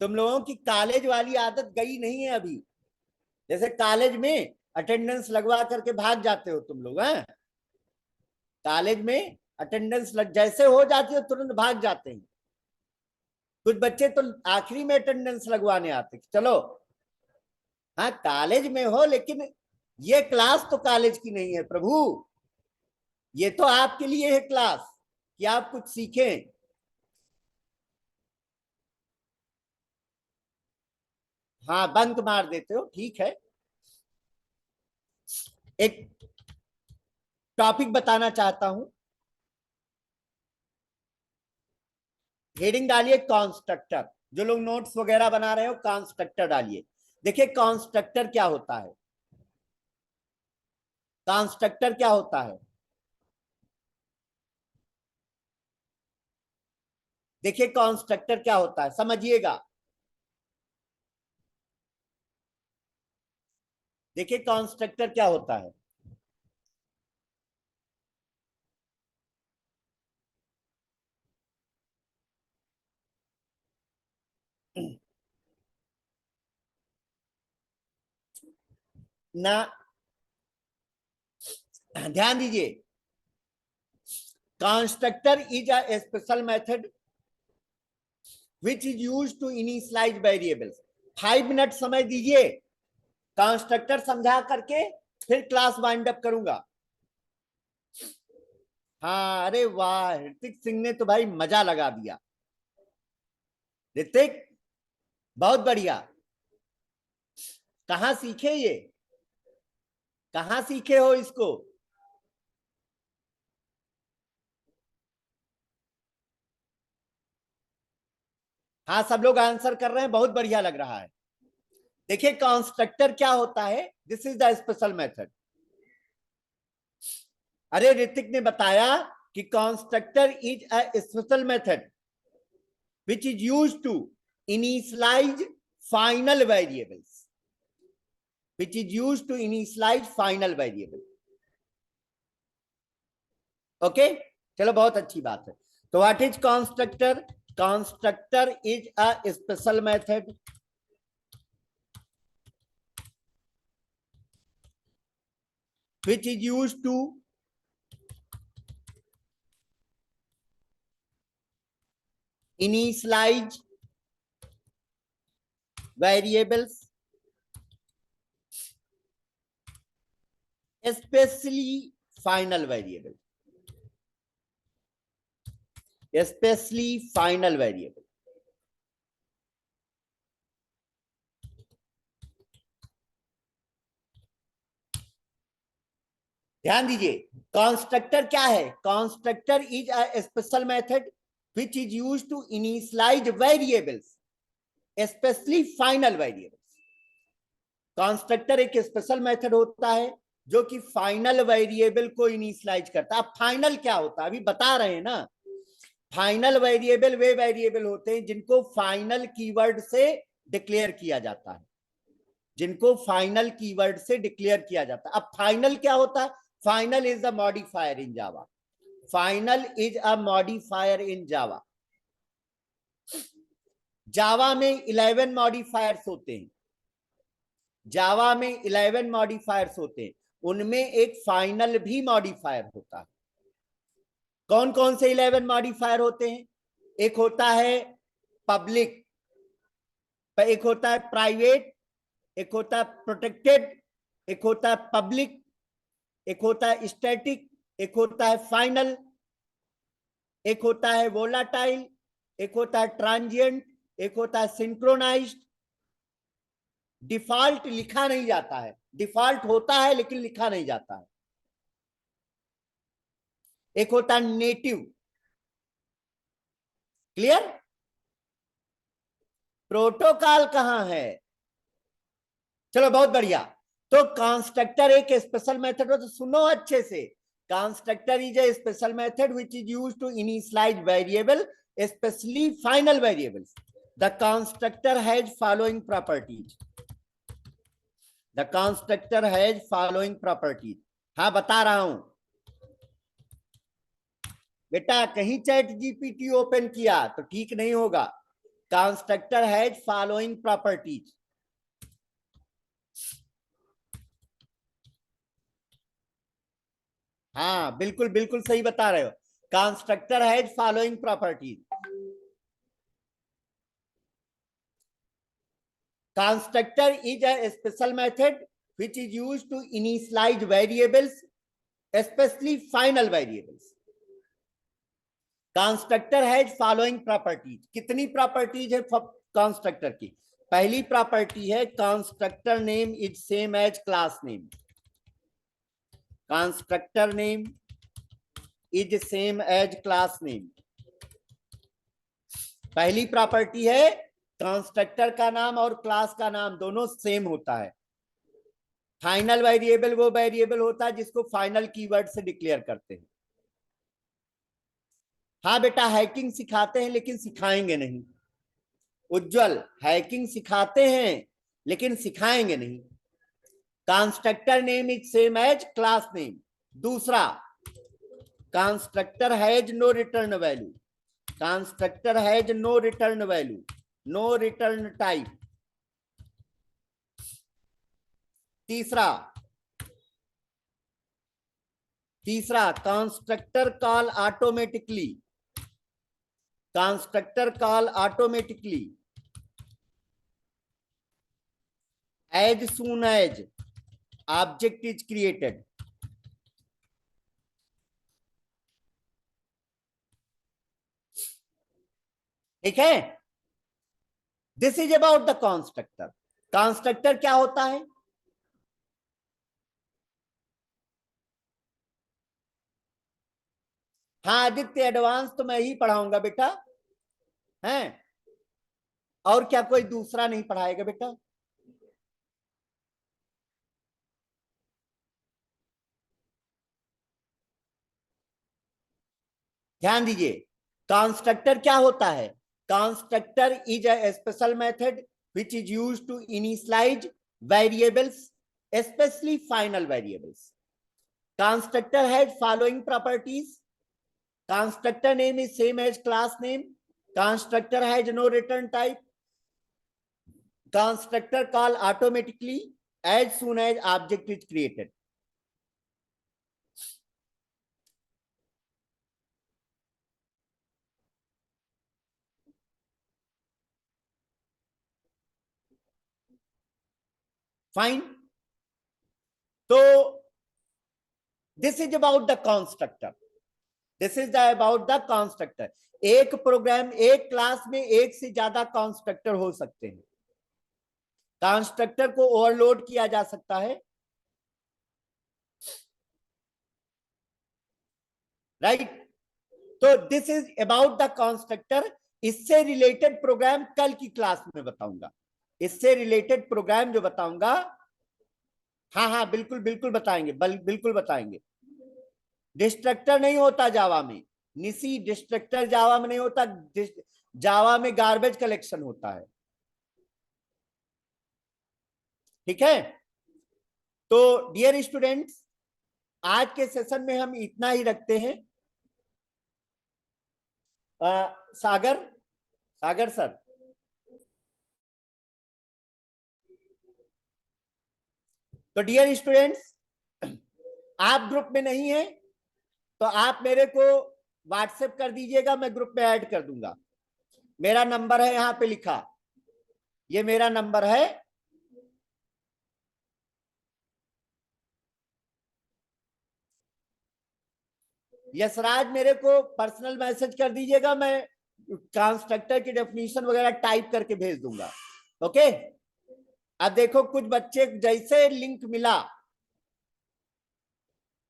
तुम लोगों की कॉलेज वाली आदत गई नहीं है अभी। जैसे कॉलेज में अटेंडेंस लगवा करके भाग जाते हो तुम लोग, हैं कॉलेज में अटेंडेंस लग जैसे हो जाती है तुरंत भाग जाते हैं। कुछ बच्चे तो आखिरी में अटेंडेंस लगवाने आते, चलो हाँ कॉलेज में हो, लेकिन ये क्लास तो कॉलेज की नहीं है प्रभु, ये तो आपके लिए है क्लास, कि आप कुछ सीखें। हाँ बंक मार देते हो, ठीक है। एक टॉपिक बताना चाहता हूं, हेडिंग डालिए कॉन्स्ट्रक्टर। जो लोग नोट्स वगैरह बना रहे हो कॉन्स्ट्रक्टर डालिए। देखिए कॉन्स्ट्रक्टर क्या होता है, कॉन्स्ट्रक्टर क्या होता है, देखिए कॉन्स्ट्रक्टर क्या होता है, समझिएगा। देखिए कंस्ट्रक्टर क्या होता है। ना, ध्यान दीजिए, constructor is a special method which is use to initialize variables. 5 minute समय दीजिए, कंस्ट्रक्टर समझा करके फिर क्लास वाइंड अप करूंगा। हाँ, अरे वाह, ऋतिक सिंह ने तो भाई मजा लगा दिया। ऋतिक, बहुत बढ़िया। कहाँ सीखे ये, कहाँ सीखे हो इसको? हाँ, सब लोग आंसर कर रहे हैं, बहुत बढ़िया लग रहा है। देखिए कंस्ट्रक्टर क्या होता है, this is the special method. अरे ऋतिक ने बताया कि constructor is a special method which is use to initialize final variables, which is use to initialize final variable. Okay, चलो बहुत अच्छी बात है। तो what is constructor? Constructor is a special method which is used to initialize variables, especially final variable, especially final variable। ध्यान दीजिए, constructor क्या है? Constructor is a special method which is use to initialize variables, specially final variables. Constructor एक special method होता है जो कि final variable को इनिशियलाइज करता है। अब फाइनल क्या होता है, अभी बता रहे हैं ना। फाइनल वेरिएबल वे वेरिएबल होते हैं जिनको फाइनल कीवर्ड से डिक्लेयर किया जाता है, जिनको फाइनल कीवर्ड से डिक्लेयर किया जाता है। अब फाइनल क्या होता है? Final is a modifier in Java, final is a modifier in Java. Java में 11 मॉडिफायर्स होते हैं, जावा में 11 मॉडिफायर्स होते हैं, उनमें एक फाइनल भी मॉडिफायर होता है। कौन कौन से 11 मॉडिफायर होते हैं? एक होता है पब्लिक, एक होता है प्राइवेट, एक होता है प्रोटेक्टेड, एक होता है पब्लिक, एक होता है स्टैटिक, एक होता है फाइनल, एक होता है वोलाटाइल, एक होता है ट्रांजिएंट, एक होता है सिंक्रोनाइज्ड। डिफॉल्ट लिखा नहीं जाता है, डिफॉल्ट होता है लेकिन लिखा नहीं जाता है। एक होता है नेटिव। क्लियर? प्रोटोकॉल कहां है? चलो बहुत बढ़िया। तो कंस्ट्रक्टर एक स्पेशल मेथड हो, तो सुनो अच्छे से। Constructor is a special method which is use to initialize variable, specially final variables. The constructor has following properties, the constructor has following properties. हाँ बता रहा हूं बेटा, कहीं चैट जीपीटी ओपन किया तो ठीक नहीं होगा। Constructor has following properties. हाँ बिल्कुल बिल्कुल सही बता रहे हो। Constructor has following properties. Constructor is a special method which is used to initialize variables, especially final variables. Constructor has following properties. कितनी प्रॉपर्टीज है कंस्ट्रक्टर की? पहली प्रॉपर्टी है constructor name is same as class name, constructor name is same as class name. पहली property है constructor का नाम और क्लास का नाम दोनों सेम होता है। फाइनल वेरिएबल वो वेरिएबल होता है जिसको फाइनल कीवर्ड से डिक्लेयर करते हैं। हाँ बेटा, हैकिंग सिखाते हैं लेकिन सिखाएंगे नहीं। उज्जवल, हैकिंग सिखाते हैं लेकिन सिखाएंगे नहीं। Constructor name is same as class name. दूसरा, constructor has no return value, constructor has no return value, no return type. तीसरा, constructor call automatically, constructor call automatically as soon as object is created। ठीक है, this is about the constructor. Constructor क्या होता है? हाँ Aditya, advance तो मैं ही पढ़ाऊंगा बेटा, हैं? और क्या कोई दूसरा नहीं पढ़ाएगा बेटा? ध्यान दीजिए, कंस्ट्रक्टर क्या होता है? Constructor is a special method which is used to initialize variables, especially final variables. Constructor has following properties. Constructor name is same as class name. Constructor has no return type. Constructor call automatically as soon as object is created. Fine. So this is about the constructor. This is about the constructor. एक programme, एक class में एक से ज्यादा constructor हो सकते हैं। Constructor को ओवरलोड किया जा सकता है, राइट? तो this is about the constructor. इससे रिलेटेड प्रोग्राम कल की क्लास में बताऊंगा, इससे रिलेटेड प्रोग्राम जो बताऊंगा। हाँ हाँ बिल्कुल बिल्कुल बताएंगे, बिल्कुल बताएंगे। डिस्ट्रक्टर नहीं होता जावा में, निसी डिस्ट्रक्टर जावा में नहीं होता, जावा में गार्बेज कलेक्शन होता है। ठीक है, तो डियर स्टूडेंट्स, आज के सेशन में हम इतना ही रखते हैं। सागर, सागर सर, तो डियर स्टूडेंट्स, आप ग्रुप में नहीं है तो आप मेरे को व्हाट्सएप कर दीजिएगा, मैं ग्रुप में ऐड कर दूंगा। मेरा नंबर है यहां पे लिखा, ये मेरा नंबर है। यशराज, मेरे को पर्सनल मैसेज कर दीजिएगा, मैं कंस्ट्रक्टर की डेफिनेशन वगैरह टाइप करके भेज दूंगा। ओके, अब देखो कुछ बच्चे जैसे लिंक मिला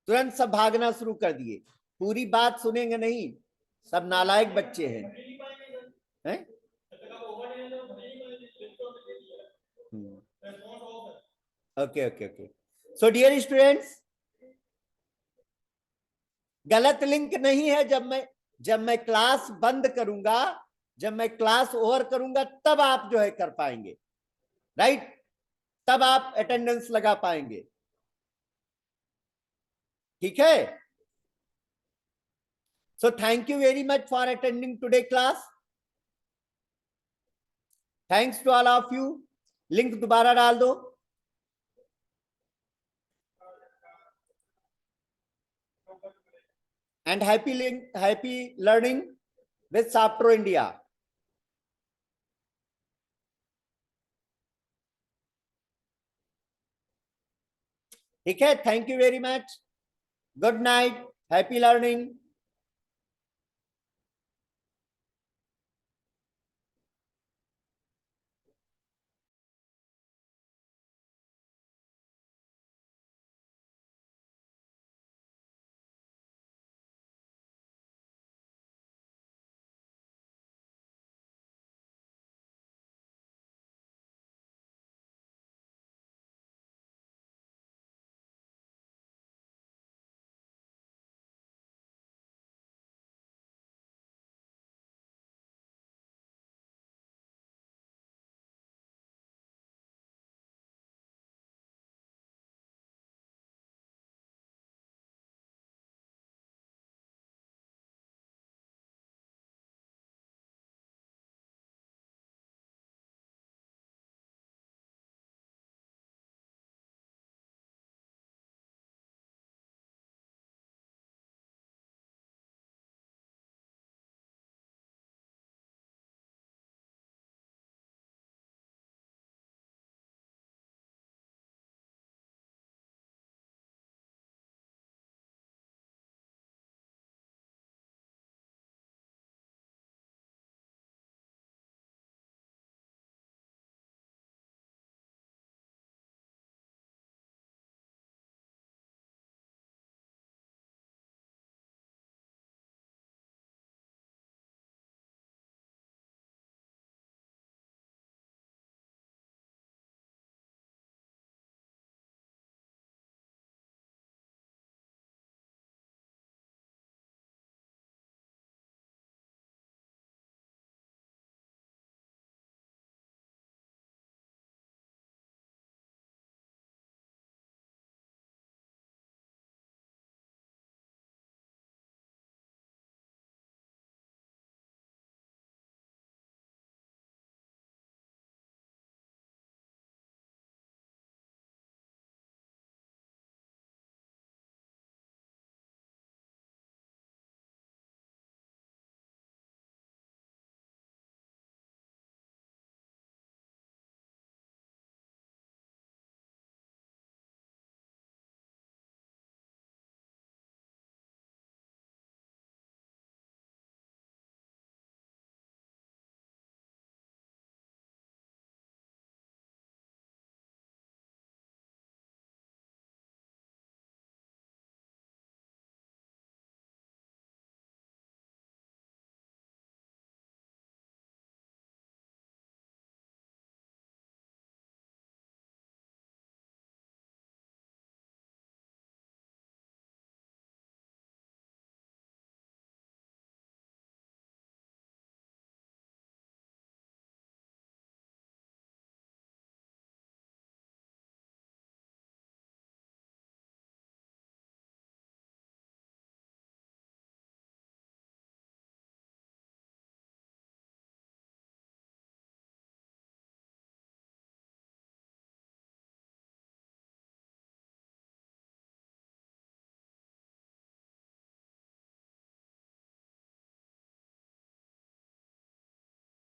तुरंत सब भागना शुरू कर दिए, पूरी बात सुनेंगे नहीं, सब नालायक बच्चे हैं, हैं? Okay okay okay. So dear students, गलत लिंक नहीं है। जब मैं क्लास बंद करूंगा, जब मैं क्लास ओवर करूंगा, तब आप जो है कर पाएंगे, राइट? तब आप अटेंडेंस लगा पाएंगे। ठीक है, so thank you very much for attending today class. Thanks to all of you. Link दोबारा डाल दो। And happy learning with software India. ठीक है, thank you very much, good night, happy learning.